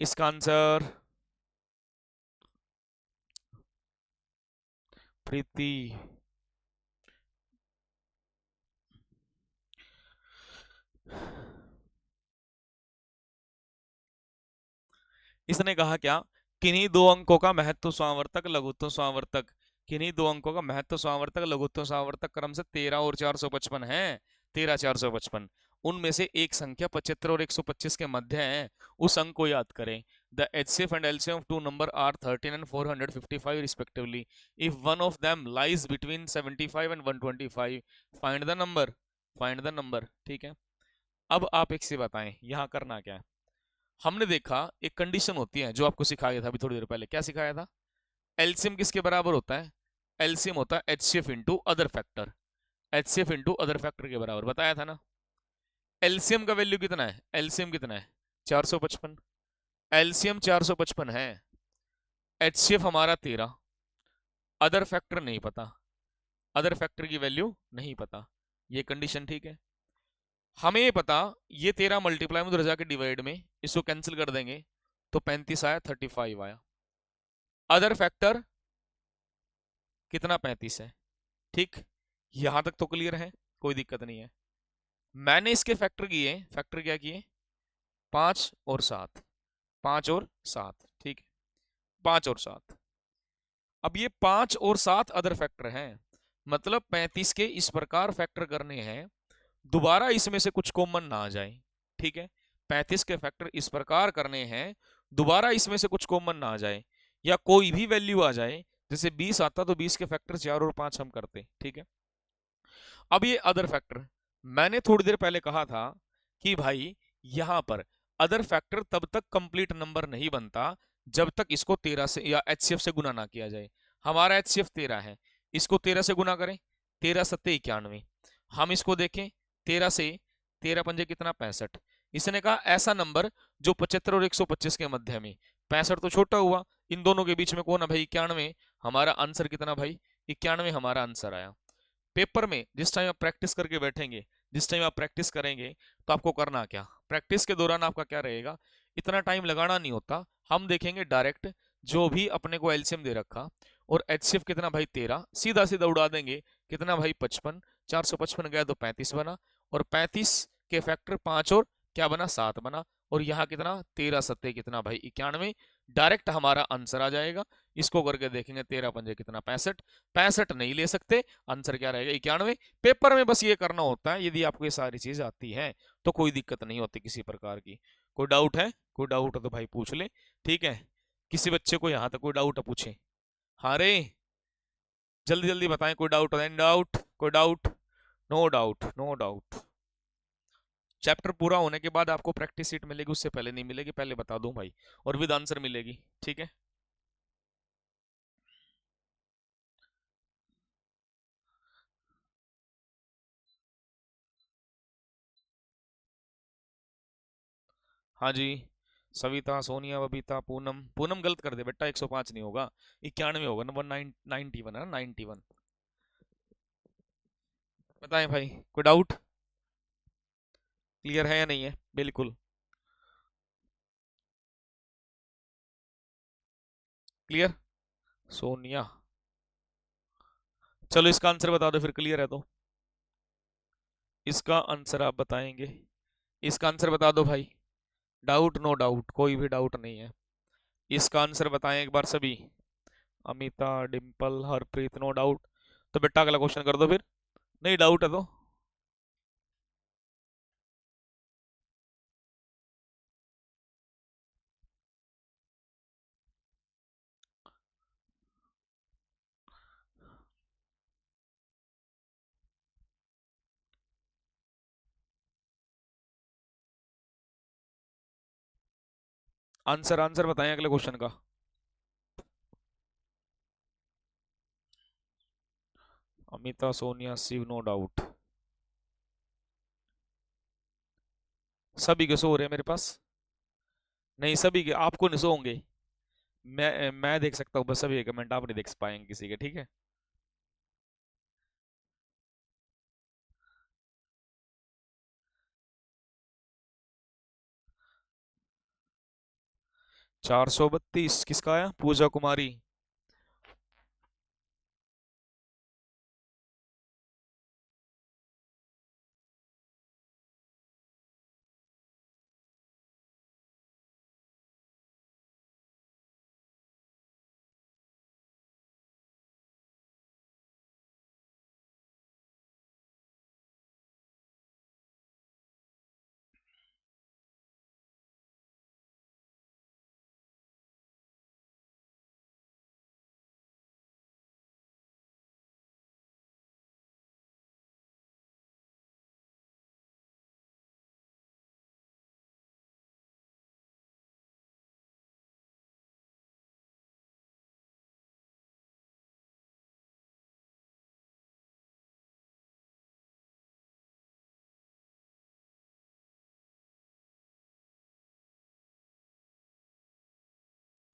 इसका आंसर प्रीति। इसने कहा क्या, किन्हीं दो अंकों का महत्व स्वावर्तक लघुत्तम स्वावर्तक, किन्हीं दो अंकों का महत्व स्वावर्तक लघुत्तम स्वावर्तक क्रम से 13 और 455 है। 13 455, उनमें से एक संख्या 75 और 125 के मध्य है, उस अंक को याद करें। The HCF and LCM of two number are 13 and 455 respectively. If one of them lies between 75 and 125, find the number. Find the number, ठीक है। अब आप एक से बताएं यहाँ करना क्या है। हमने देखा एक कंडीशन होती है जो आपको सिखाया था अभी थोड़ी देर पहले। क्या सिखाया था? एलसीएम किसके बराबर होता है? एलसीएम होता है HCF into other factor. HCF into other factor के बराबर बताया था ना। एलसीएम का वैल्यू कितना है? एलसीएम कितना है? 455। एलसीएम 455 है, एचसीएफ हमारा 13, अदर फैक्टर नहीं पता, अदर फैक्टर की वैल्यू नहीं पता। ये कंडीशन ठीक है। हमें ये पता, ये 13 मल्टीप्लाई में उधर जाके डिवाइड में इसको कैंसिल कर देंगे तो 35 आया, 35 आया। अदर फैक्टर कितना 35 है। ठीक, यहां तक तो क्लियर है, कोई दिक्कत नहीं है। मैंने इसके फैक्टर किए, फैक्टर क्या किए? 5 और 7, 5 और 7, ठीक है, 5 और 7। अब ये 5 और 7 अदर फैक्टर हैं, मतलब 35 के इस प्रकार फैक्टर करने हैं दोबारा इसमें से कुछ कॉमन ना आ जाए। ठीक है, 35 के फैक्टर इस प्रकार करने हैं दोबारा इसमें से कुछ कॉमन ना आ जाए, या कोई भी वैल्यू आ जाए। जैसे 20 आता तो 20 के फैक्टर 4 और 5 हम करते, ठीक है। अब ये अदर फैक्टर, मैंने थोड़ी देर पहले कहा था कि भाई यहां पर अदर फैक्टर तब तक कंप्लीट नंबर नहीं बनता जब तक इसको 13 से या एचसीएफ से गुना ना किया जाए। हमारा एचसीएफ 13 है, इसको 13 से गुना करें, 13 सत्ते 91। हम इसको देखें, 13 से 13 पंजे कितना 65। इसने कहा ऐसा नंबर जो 75 और 125 के मध्य में, 65 तो छोटा हुआ, इन दोनों के बीच में कौन है भाई? 91। हमारा आंसर कितना भाई? 91 हमारा आंसर आया। पेपर में जिस टाइम आप प्रैक्टिस करके बैठेंगे, जिस टाइम आप प्रैक्टिस करेंगे, तो आपको करना क्या, प्रैक्टिस के दौरान आपका क्या रहेगा, इतना टाइम लगाना नहीं होता। हम देखेंगे डायरेक्ट जो भी अपने को एलसीएम दे रखा और एचसीएफ कितना भाई 13, सीधा सीधा उड़ा देंगे। कितना भाई 55, 455 गया तो 35 बना, और 35 के फैक्टर 5 और क्या बना 7 बना, और यहाँ कितना 13 सत्ते कितना भाई 91। डायरेक्ट हमारा आंसर आ जाएगा। इसको करके देखेंगे 13 पंजे कितना 65, 65 नहीं ले सकते, आंसर क्या रहेगा 91। पेपर में बस ये करना होता है, यदि आपको ये सारी चीज आती है तो कोई दिक्कत नहीं होती किसी प्रकार की। कोई डाउट है? कोई डाउट है तो भाई पूछ ले, ठीक है। किसी बच्चे को यहाँ तक कोई डाउट पूछे? हाँ रे, जल्दी जल्दी बताएं, कोई डाउट है? डाउट, कोई doubt? No doubt, no doubt. Chapter पूरा होने के बाद आपको प्रैक्टिस सीट मिलेगी, उससे पहले नहीं मिलेगी, पहले बता दूं भाई। और विद आंसर मिलेगी, ठीक है। हाँ जी। सविता, सोनिया, बबीता, पूनम। पूनम गलत कर दे बेटा, 105 नहीं होगा, 91 होगा ना, 191 है ना, 91। बताएं भाई, कोई डाउट? क्लियर है या नहीं है? बिल्कुल क्लियर। सोनिया, चलो इसका आंसर बता दो फिर, क्लियर है तो। इसका आंसर आप बताएंगे? इसका आंसर बता दो भाई। डाउट, नो डाउट, कोई भी डाउट नहीं है। इसका आंसर बताएं एक बार सभी। Amita, Dimple, Harpreet, no doubt. तो बेटा अगला क्वेश्चन कर दो फिर, नहीं डाउट है तो। आंसर, आंसर बताएं अगले क्वेश्चन का। Amita, Sonia, Shiv, no doubt. सभी के सो रहे हैं मेरे पास। नहीं, सभी के आपको नहीं सो होंगे। मैं देख सकता हूँ बस, सभी के कमेंट आप नहीं देख पाएंगे किसी के, ठीक है। 432 किसका आया? पूजा कुमारी।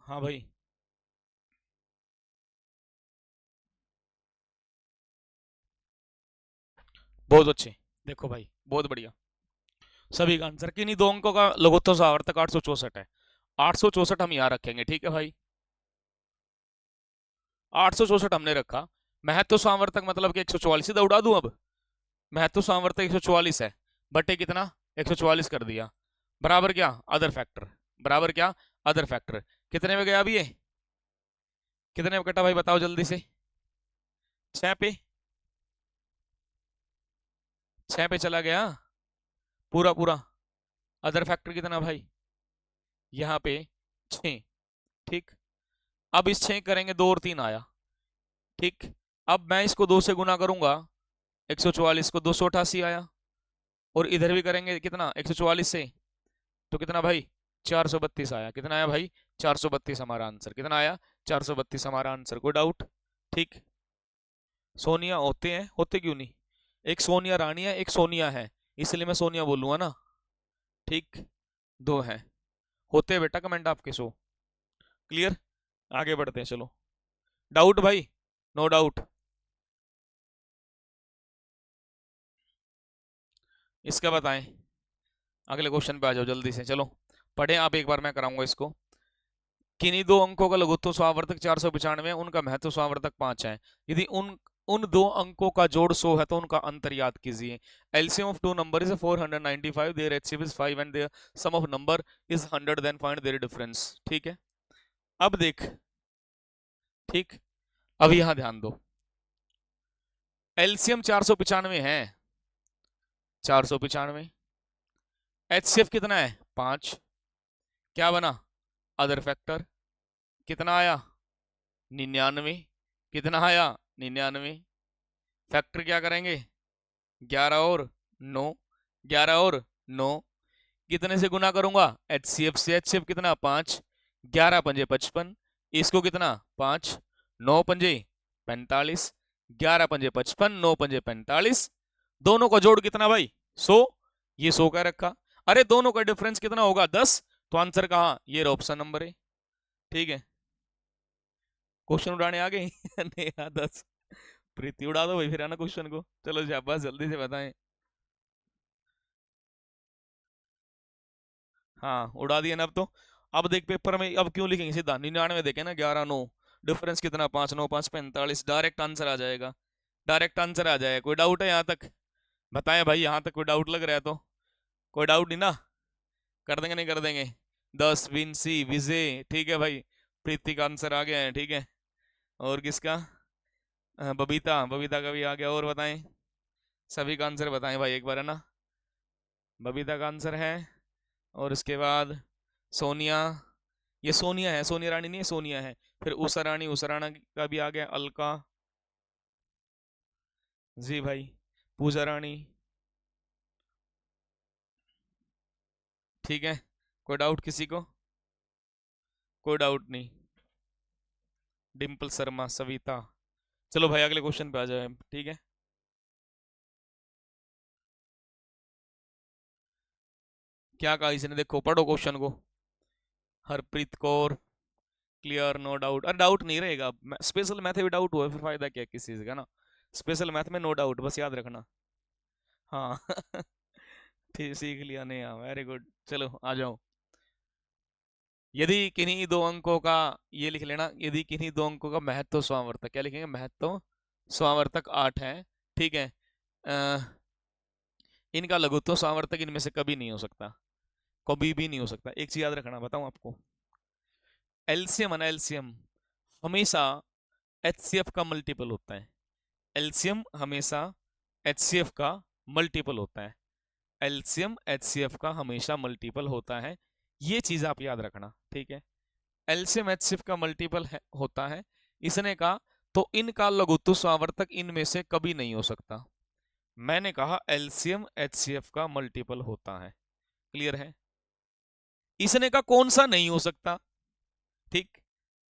हाँ भाई, बहुत अच्छे। देखो भाई, बहुत बढ़िया। सभी का आंसर, किन्हीं दो अंकों का लघुत्तम सार्थक 864 है। 864 हम यहाँ रखेंगे, ठीक है भाई। 864 हमने रखा। महत्व सावर्तक मतलब कि 144 सीधा उड़ा दूं अब। महत्व सावर्तक 144 है, बटे कितना? 144 कर दिया। बराबर क्या? Other factor. बराबर क्या? Other factor. कितने में गया अभी ये? कितने में कटा भाई, बताओ जल्दी से। 6 पे। 6 पे चला गया पूरा पूरा। अदर फैक्टर कितना भाई? यहाँ पे 6। ठीक। अब इस 6 करेंगे, 2 और 3 आया। ठीक। अब मैं इसको 2 से गुना करूंगा, 144 को 288 आया। और इधर भी करेंगे कितना, 144 से, तो कितना भाई? 432 आया। कितना आया भाई? 432 हमारा आंसर। कितना आया? 432 हमारा आंसर। कोई डाउट? ठीक। सोनिया होते हैं, होते क्यों नहीं? एक सोनिया रानी है, एक सोनिया है, इसलिए मैं सोनिया बोलूंगा ना। ठीक। 2 हैं। होते हैं बेटा, कमेंट आपके शो। क्लियर। आगे बढ़ते हैं, चलो। डाउट भाई? No doubt. इसका बताएं। अगले क्वेश्चन पे आ जाओ जल्दी से, चलो। पढ़े आप एक बार, मैं कराऊंगा इसको। किन्हीं दो अंकों का लघुत्तम स्वावर्तक 495 है, उनका महत्व स्वावर्तक 5 है। यदि उन उन दो अंकों का जोड़ 100 है तो उनका अंतर याद कीजिए। LCM of two number is 495, their HCF is 5 and their sum of number is 100, then find their difference. ठीक है। अब देख। ठीक। अब यहां ध्यान दो। एलसीएम 495 है, 495। एचसीएफ कितना है? 5। क्या बना? Other factor. कितना आया 99, कितना आया 99, फैक्टर क्या करेंगे 11 और 9, 11 और 9, कितने से गुना करूंगा HCF से, HCF कितना 5, 11 पंजे 55, इसको कितना 5, 9 पंजे 45, 11 पंजे 55, 9 पंजे 45, दोनों का जोड़ कितना भाई 100, ये 100 का रखा। अरे दोनों का डिफरेंस कितना होगा 10, तो आंसर कहाँ, ये ऑप्शन नंबर है। ठीक है, क्वेश्चन उड़ाने आ गए नहीं 10, प्रीति उड़ा दो भाई फिर है ना क्वेश्चन को। चलो शाबाश, जल्दी से बताएं। हाँ उड़ा दिया ना अब तो। अब देख पेपर में अब क्यों लिखेंगे, सीधा 99 देखे ना 11 9, डिफरेंस कितना 5 9 5 45, डायरेक्ट आंसर आ जाएगा, डायरेक्ट आंसर आ जाएगा। कोई डाउट है यहाँ तक, बताएं भाई, यहाँ तक कोई डाउट लग रहा है तो। कोई डाउट नहीं ना, कर देंगे नहीं कर देंगे। 10 विंसी विजय, ठीक है भाई, प्रीति का आंसर आ गया है, ठीक है। और किसका, बबीता, बबीता का भी आ गया। और बताएं, सभी का आंसर बताएं भाई एक बार है ना। बबीता का आंसर है, और उसके बाद सोनिया, ये सोनिया है, सोनिया रानी नहीं है, सोनिया है। फिर उषा रानी, उषा राणा का भी आ गया। अलका जी भाई, पूजा रानी, ठीक है। कोई डाउट किसी को, कोई डाउट नहीं। डिम्पल शर्मा, सविता। चलो भाई अगले क्वेश्चन पे आ जाए, ठीक है। क्या कहा इसने, देखो पढ़ो क्वेश्चन को। Harpreet Kaur, clear no doubt, अरे डाउट नहीं रहेगा, स्पेशल मैथ में डाउट हुआ फिर फायदा क्या किसी चीज का ना। स्पेशल मैथ में नो डाउट, बस याद रखना। हाँ ठीक, सीख लिया नहीं, हाँ वेरी गुड। चलो आ जाओ। यदि किन्हीं दो अंकों का, ये लिख लेना, यदि किन्हीं दो अंकों का महत्व स्वावर्तक, क्या लिखेंगे, महत्व स्वावर्तक 8 है, ठीक है। अ, इनका लघुत्व स्वावर्तक इनमें से कभी नहीं हो सकता, कभी भी नहीं हो सकता। एक चीज याद रखना, बताऊं आपको, एलसीएम है ना, एलसीएम हमेशा HCF का मल्टीपल होता है। एलसीएम हमेशा HCF का मल्टीपल होता है। एलसीएम HCF का हमेशा मल्टीपल होता है, ये चीज आप याद रखना, ठीक है। एलसीएम HCF का मल्टीपल होता है, इसने कहा, तो इनका लघुत्व स्वावर्तक इनमें से कभी नहीं हो सकता। मैंने कहा एलसीएम HCF का मल्टीपल होता है, क्लियर है। इसने कहा कौन सा नहीं हो सकता, ठीक।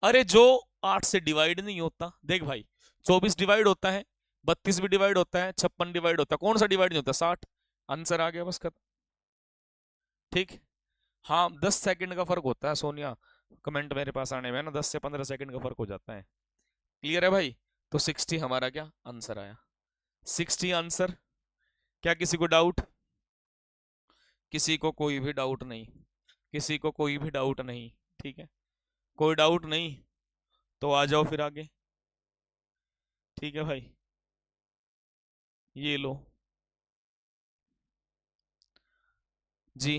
अरे जो 8 से डिवाइड नहीं होता, देख भाई 24 डिवाइड होता है, 32 भी डिवाइड होता है, 56 डिवाइड होता है, कौन सा डिवाइड नहीं होता, 60। आंसर आ गया बस खत्म, ठीक। हाँ 10 सेकंड का फर्क होता है सोनिया, कमेंट मेरे पास आने में ना 10 से 15 सेकंड का फर्क हो जाता है, क्लियर है भाई। तो 60 हमारा क्या आंसर आया, 60 आंसर। क्या किसी को डाउट, किसी को कोई भी डाउट नहीं, किसी को कोई भी डाउट नहीं, ठीक है। कोई डाउट नहीं तो आ जाओ फिर आगे, ठीक है भाई। ये लो जी,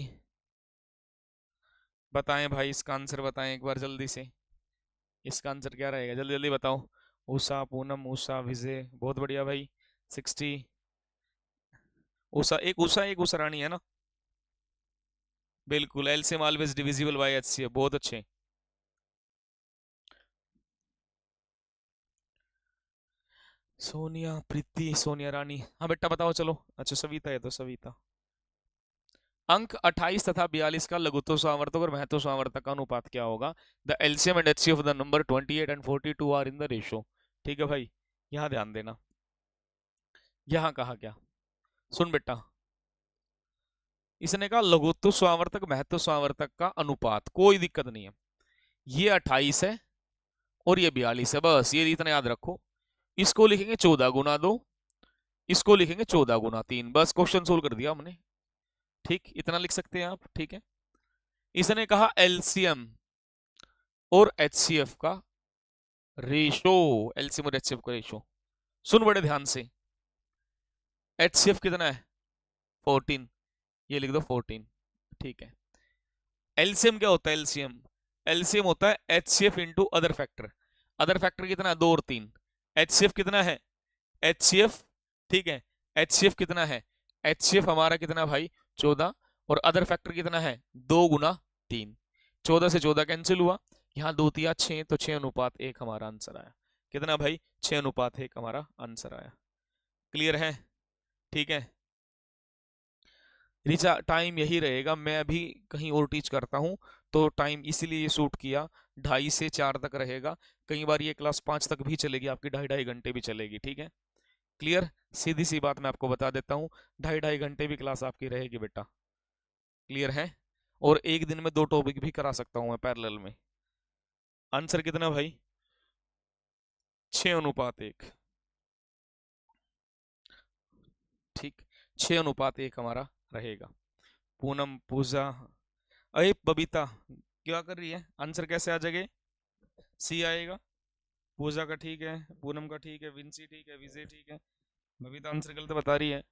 बताएं भाई इसका आंसर बताएं एक बार जल्दी से, इसका आंसर क्या रहेगा, जल्दी जल्दी बताओ। उषा, पूनम, उषा, विजय, बहुत बढ़िया भाई। 60, उषा, एक उषा रानी है ना, बिल्कुल। LCM always divisible by HCF, बहुत अच्छे। सोनिया, प्रीति, सोनिया रानी, हाँ बेटा बताओ चलो। अच्छा सविता है, तो सविता। अंक 28 तथा 42 का लघुत्व स्वावर्तक और महत्व स्वावर्तक का अनुपात क्या होगा। The LCM and HCF of the number 28 and 42 are in the ratio, ठीक है भाई। यहाँ ध्यान देना, यहाँ कहा क्या, सुन बेटा, इसने कहा लघुत्व स्वावर्तक महत्व स्वावर्तक का अनुपात, कोई दिक्कत नहीं है। ये 28 है और ये 42 है, बस ये इतना याद रखो। इसको लिखेंगे 14 गुना 2, इसको लिखेंगे 14 गुना 3, बस क्वेश्चन सोल्व कर दिया हमने, ठीक। इतना लिख सकते हैं आप, ठीक है। इसने कहा एलसीएम और HCF का रेशो, एलसीएम और HCF का रेशो, सुन बड़े ध्यान से। HCF कितना है 14, ये लिख दो 14, ठीक है। एलसीएम क्या होता है, एलसीएम, एलसीएम होता है HCF into other factor. Other factor कितना है 2 और 3, HCF कितना है, HCF, ठीक है। HCF कितना है, HCF हमारा कितना भाई 14, और अदर फैक्टर कितना है 2 गुना 3, 14 से 14 कैंसिल हुआ, यहाँ 2:6 तो 6:1 हमारा आंसर आया। कितना भाई? 6:1 हमारा आंसर आया। क्लियर है? ठीक है। रिचा टाइम यही रहेगा, मैं अभी कहीं और टीच करता हूँ तो टाइम इसीलिए शूट किया, 2:30 से 4 तक रहेगा। कई बार ये क्लास 5 तक भी चलेगी, आपकी 2.5-2.5 घंटे भी चलेगी। ठीक है, क्लियर? सीधी सी बात मैं आपको बता देता हूँ, 2.5-2.5 घंटे भी क्लास आपकी रहेगी बेटा। क्लियर है? और एक दिन में 2 टॉपिक भी करा सकता हूँ मैं पैरेलल में। आंसर कितना भाई? 6:1। ठीक, 6:1 हमारा रहेगा। पूनम, पूजा, अरे बबीता क्या कर रही है? आंसर कैसे आ जाएगा? सी आएगा। पूजा का ठीक है, पूनम का ठीक है, विंसी ठीक है, विजय ठीक है, बबीता आंसर गलत बता रही है।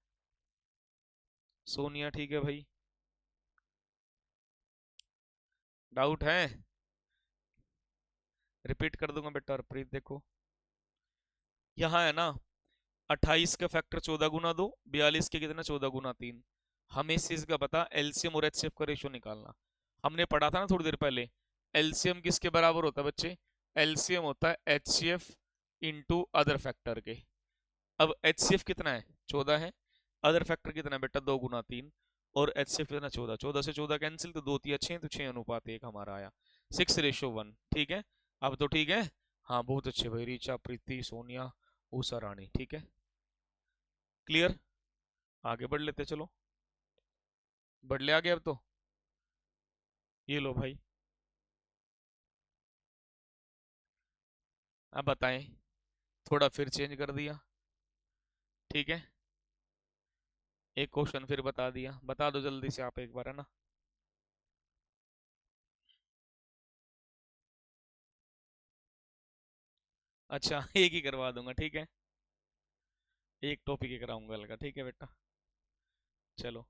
सोनिया ठीक है भाई। डाउट है? रिपीट कर दूंगा बेटा। प्रीत देखो, यहाँ है ना, 28 का फैक्टर 14 × 2, 42 के कितना 14 × 3। हमें इस चीज का पता, एलसीएम और एचसीएफ का रेशियो निकालना। हमने पढ़ा था ना थोड़ी देर पहले, एलसीएम किसके बराबर होता है बच्चे? एलसीएम होता है एचसीएफ इंटू अदर फैक्टर के। अब एचसीएफ कितना है? 14 है। अदर फैक्टर कितना है बेटा? 2 × 3। और एचसीएफ कितना? 14। 14 से 14 कैंसिल, तो 2×3 = 6, तो 6:1 हमारा आया। 6:1। ठीक है, अब तो ठीक है। हाँ बहुत अच्छे भाई, रीचा, प्रीति, सोनिया, उषा रानी, ठीक है, क्लियर। आगे बढ़ लेते, चलो बढ़ ले आगे अब तो। ये लो भाई, अब बताएं। थोड़ा फिर चेंज कर दिया, ठीक है। एक क्वेश्चन फिर बता दिया, बता दो जल्दी से आप एक बार, है ना। अच्छा एक ही करवा दूंगा, ठीक है। एक टॉपिक ही कराऊंगा अलग, ठीक है बेटा। चलो,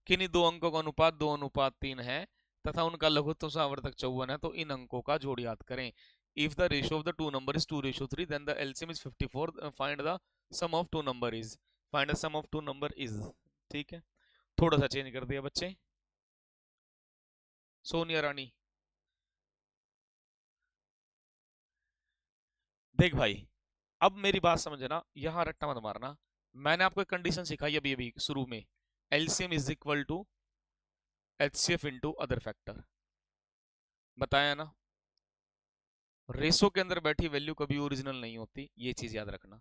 किन्हीं दो अंकों का अनुपात 2:3 है तथा उनका लघुत्तम सावर्धक 54 है, तो इन अंकों का जोड़ याद करें। If the ratio of the two number is 2:3, then the LCM is 54। Find the sum of two number is. Find the sum of two number is. ठीक है, थोड़ा सा चेंज कर दिया बच्चे। सोनिया रानी, देख भाई, अब मेरी बात समझना, यहां रट्टा मत मारना। मैंने आपको एक कंडीशन सिखाई अभी अभी शुरू में, LCM is equal to HCF into other factor, बताया ना। रेशो के अंदर बैठी वैल्यू कभी ओरिजिनल नहीं होती, ये चीज याद रखना।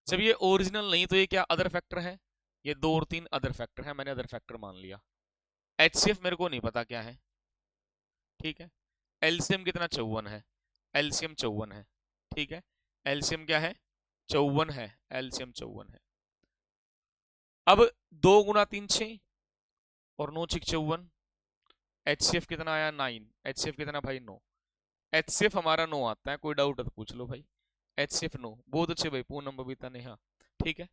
जब ये ओरिजिनल नहीं तो ये क्या अदर फैक्टर है? ये 2 और 3 अदर फैक्टर है, मैंने अदर फैक्टर मान लिया। एचसीएफ मेरे को नहीं पता क्या है, ठीक है। एलसीएम कितना? 54 है। एलसीएम 54 है, ठीक है। एलसीएम क्या है? 54 है। एलसीएम 54 है। अब 2 × 3 6, और 9 × 6 = 54। एचसीएफ कितना आया? 9। एचसीएफ कितना भाई? 9। एचसीएफ हमारा 9 आता है, कोई डाउट है तो पूछ लो भाई। एचसीएफ 9, बहुत अच्छे भाई, पूनम, बबीता, नेहा, ठीक है।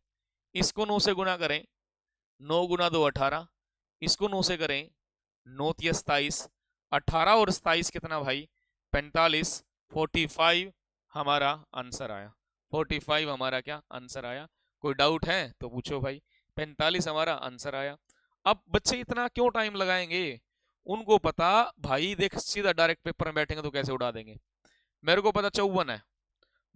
इसको 9 से गुणा करें, 9 × 2 = 18। इसको 9 से करें, 9×3 = 27। 18 और 27 कितना भाई? 45। 45 हमारा आंसर आया। 45 हमारा क्या आंसर आया? कोई डाउट है तो पूछो भाई। 45 हमारा आंसर आया। अब बच्चे इतना क्यों टाइम लगाएंगे? उनको पता, भाई देख सीधा डायरेक्ट पेपर में बैठेंगे तो कैसे उड़ा देंगे। मेरे को पता 54 है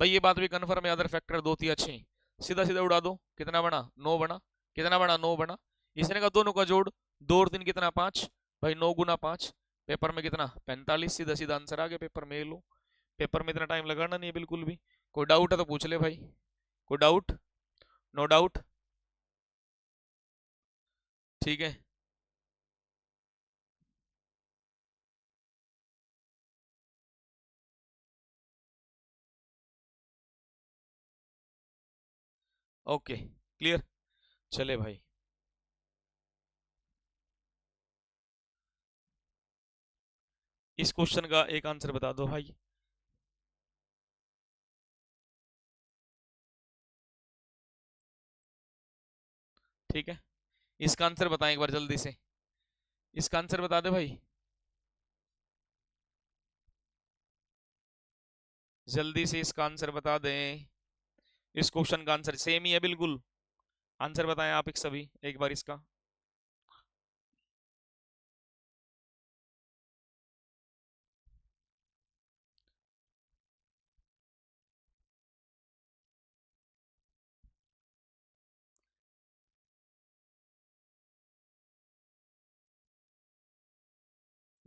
भाई, ये बात भी कन्फर्म है, अदर फैक्टर 2×3 = 6। सीधा सीधा उड़ा दो, कितना बना? 9 बना। कितना बना? 9 बना। इसने कहा दोनों का जोड़, 2 और 3 कितना? 5 भाई। 9 × 5 पेपर में कितना? 45। सीधा सीधा आंसर आ गया पेपर में, लो। पेपर में इतना टाइम लगाना नहीं है बिल्कुल भी। कोई डाउट है तो पूछ ले भाई। कोई डाउट? नो डाउट, ठीक है। ओके, क्लियर, चले भाई। इस क्वेश्चन का एक आंसर बता दो भाई। ठीक है, इसका आंसर बताएं एक बार जल्दी से। इसका आंसर बता दे भाई, जल्दी से इसका आंसर बता दें। इस क्वेश्चन का आंसर सेम ही है बिल्कुल। आंसर बताएं आप एक सभी एक बार इसका।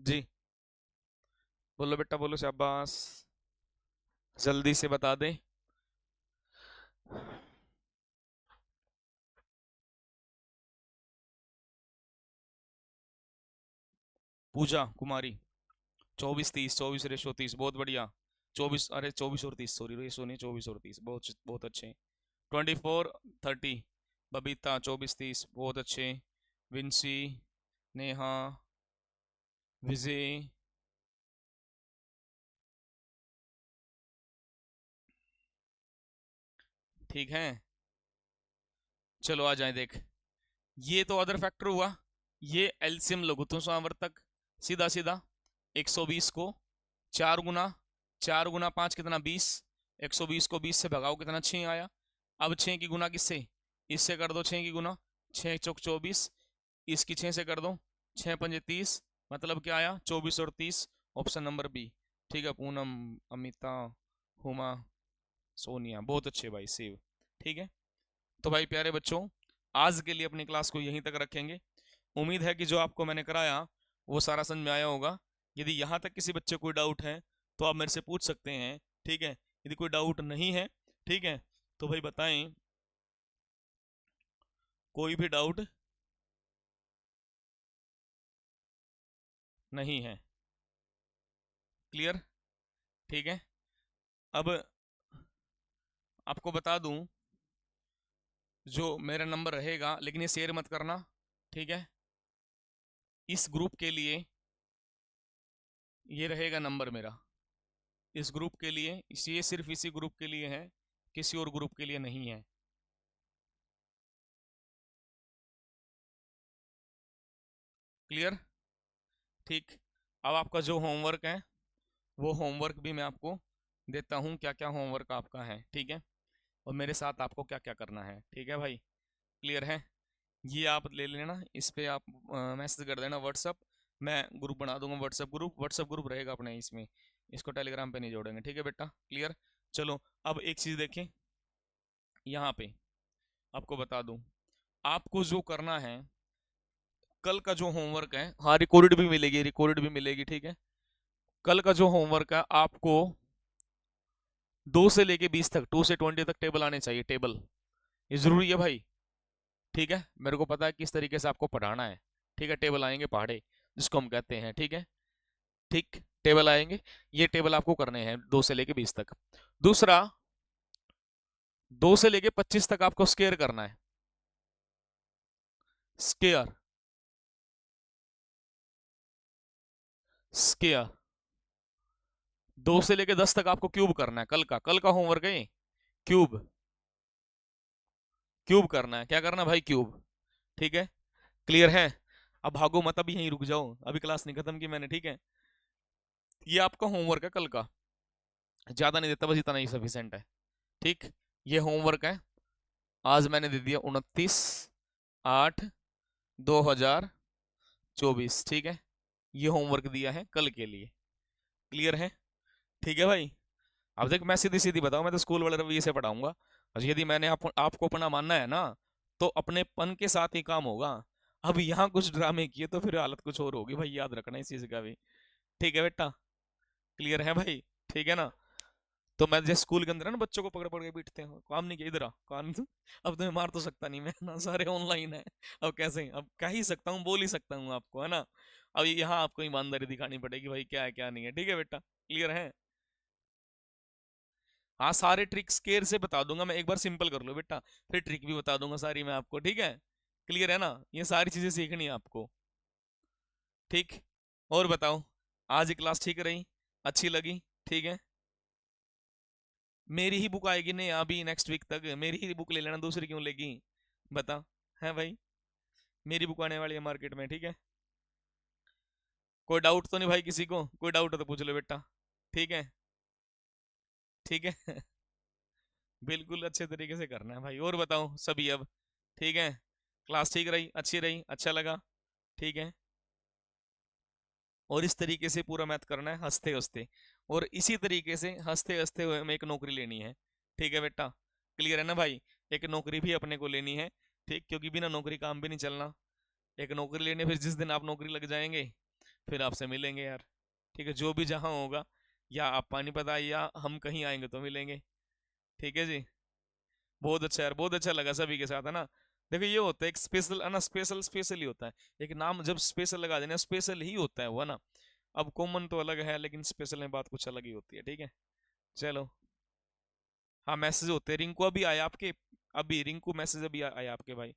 जी बोलो बेटा बोलो, शाबाश, जल्दी से बता दे। पूजा कुमारी, 24 30 24 रेशो 30, बहुत बढ़िया। 24, अरे 24 और 30, सॉरी रेशो नहीं, 24 और 30, बहुत बहुत अच्छे। 24 30, बबीता 24 30, बहुत अच्छे। विंसी, नेहा, विजय, ठीक है। चलो आ जाए देख, ये तो अदर फैक्टर हुआ, ये एलसीएम लघुत्तम सामर्थक, सीधा सीधा 120 को 4 गुना, 4 गुना 5 कितना 20, 120 को 20 से भगाओ कितना 6 आया। अब 6 की गुना किससे, इससे कर दो 6 की गुना, 6 चौक 24, इसकी 6 से कर दो, 6 पंजे 30, मतलब क्या आया 24 और 30, ऑप्शन नंबर बी। ठीक है, पूनम, अमिता, हुमा, सोनिया, बहुत अच्छे भाई, सेव। ठीक है, तो भाई प्यारे बच्चों, आज के लिए अपनी क्लास को यहीं तक रखेंगे। उम्मीद है कि जो आपको मैंने कराया वो सारा समझ में आया होगा। यदि यहाँ तक किसी बच्चे को कोई डाउट है तो आप मेरे से पूछ सकते हैं, ठीक है। यदि कोई डाउट नहीं है, ठीक है, तो भाई बताएं, कोई भी डाउट नहीं है, क्लियर, ठीक है। अब आपको बता दूं, जो मेरा नंबर रहेगा, लेकिन ये शेयर मत करना, ठीक है। इस ग्रुप के लिए ये रहेगा नंबर मेरा, इस ग्रुप के लिए, ये सिर्फ इसी ग्रुप के लिए है, किसी और ग्रुप के लिए नहीं है, क्लियर, ठीक। अब आपका जो होमवर्क है, वो होमवर्क भी मैं आपको देता हूँ, क्या क्या होमवर्क आपका है, ठीक है, और मेरे साथ आपको क्या क्या करना है, ठीक है भाई, क्लियर है। ये आप ले लेना, इस पे आप मैसेज कर देना व्हाट्सअप, मैं ग्रुप बना दूंगा, व्हाट्सअप ग्रुप रहेगा अपने इसमें, इसको टेलीग्राम पे नहीं जोड़ेंगे, ठीक है बेटा, क्लियर। चलो, अब एक चीज़ देखें, यहाँ पे आपको बता दूं, आपको जो करना है, कल का जो होमवर्क है, हाँ रिकॉर्डेड भी मिलेगी, ठीक है। कल का जो होमवर्क है आपको 2 से लेके 20 तक, 2 से 20 तक टेबल आने चाहिए, टेबल, ये जरूरी है भाई, ठीक है। मेरे को पता है किस तरीके से आपको पढ़ाना है, ठीक है। टेबल आएंगे पहाड़े, जिसको हम कहते हैं, ठीक है, ठीक, टेबल आएंगे, ये टेबल आपको करने हैं 2 से लेके 20 तक। दूसरा, 2 से लेके 25 तक आपको स्केयर करना है, स्केयर, स्केयर। 2 से लेके 10 तक आपको क्यूब करना है, कल का होमवर्क है ये, क्यूब, क्यूब करना है, क्या करना है भाई, क्यूब, ठीक है, क्लियर है। अब भागो मत, अभी यहीं रुक जाओ, अभी क्लास नहीं खत्म की मैंने, ठीक है। ये आपका होमवर्क है कल का, ज्यादा नहीं देता, बस इतना ही सफिशिएंट है, ठीक। ये होमवर्क है, आज मैंने दे दिया 29/8/2024, ठीक है। ये होमवर्क दिया है कल के लिए, क्लियर है, ठीक है भाई। अब देख, मैं सीधी सीधी बताऊं, मैं तो स्कूल वाले रवैये से पढ़ाऊंगा, और यदि मैंने आपको अपना मानना है ना, तो अपने पन के साथ ही काम होगा। अब यहाँ कुछ ड्रामे किए तो फिर हालत कुछ और होगी भाई, याद रखना इस चीज का भी, ठीक है बेटा, क्लियर है भाई, ठीक है ना। तो मैं जैसे स्कूल के अंदर है ना, बच्चों को पकड़ पकड़ के पीटते हैं, काम नहीं किया, इधर आ कान अब तुम्हें मार तो सकता नहीं मैं ना, सारे ऑनलाइन है, अब कैसे, अब कह ही सकता हूँ, बोल ही सकता हूँ आपको, है ना। अब यहाँ आपको ईमानदारी दिखानी पड़ेगी भाई, क्या है क्या नहीं है, ठीक है बेटा, क्लियर है। हाँ, सारे ट्रिक्स केयर से बता दूंगा मैं, एक बार सिंपल कर लो बेटा, फिर ट्रिक भी बता दूंगा सारी मैं आपको, ठीक है, क्लियर है ना। ये सारी चीजें सीखनी है आपको, ठीक। और बताओ, आज की क्लास ठीक रही, अच्छी लगी, ठीक है। मेरी ही बुक आएगी नहीं अभी नेक्स्ट वीक तक, मेरी ही बुक ले लेना, दूसरी क्यों लेगी, बता, है भाई, मेरी बुक आने वाली है मार्केट में, ठीक है। कोई डाउट तो नहीं भाई किसी को, कोई डाउट है तो पूछ लो बेटा, ठीक है, ठीक है बिल्कुल अच्छे तरीके से करना है भाई। और बताओ सभी अब, ठीक है, क्लास ठीक रही, अच्छी रही, अच्छा लगा, ठीक है। और इस तरीके से पूरा मैथ करना है हंसते हंसते, और इसी तरीके से हंसते हंसते हुए हमें एक नौकरी लेनी है, ठीक है बेटा, क्लियर है ना भाई। एक नौकरी भी अपने को लेनी है, ठीक, क्योंकि बिना नौकरी काम भी नहीं चलना। एक नौकरी लेने, फिर जिस दिन आप नौकरी लग जाएंगे, फिर आपसे मिलेंगे यार। ठीक है, जो भी जहाँ होगा, या आप पानीपत आए या हम कहीं आएंगे तो मिलेंगे। ठीक है जी। बहुत अच्छा यार, बहुत अच्छा लगा सभी के साथ, है ना। देखो ये होता है एक स्पेशल, है ना, स्पेशल स्पेशल ही होता है। एक नाम जब स्पेशल लगा देना, स्पेशल ही होता है वो, है ना। अब कॉमन तो अलग है, लेकिन स्पेशल में बात कुछ अलग ही होती है। ठीक है, चलो। हाँ, मैसेज होते हैं, रिंकू अभी आया आपके, अभी रिंकू मैसेज अभी आया आपके भाई।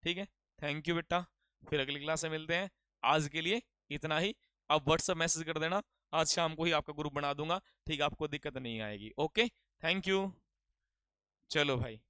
ठीक है, थैंक यू बेटा। फिर अगली क्लास में मिलते हैं। आज के लिए इतना ही। आप व्हाट्सएप मैसेज कर देना, आज शाम को ही आपका ग्रुप बना दूंगा। ठीक है, आपको दिक्कत नहीं आएगी। Okay, thank you. चलो भाई।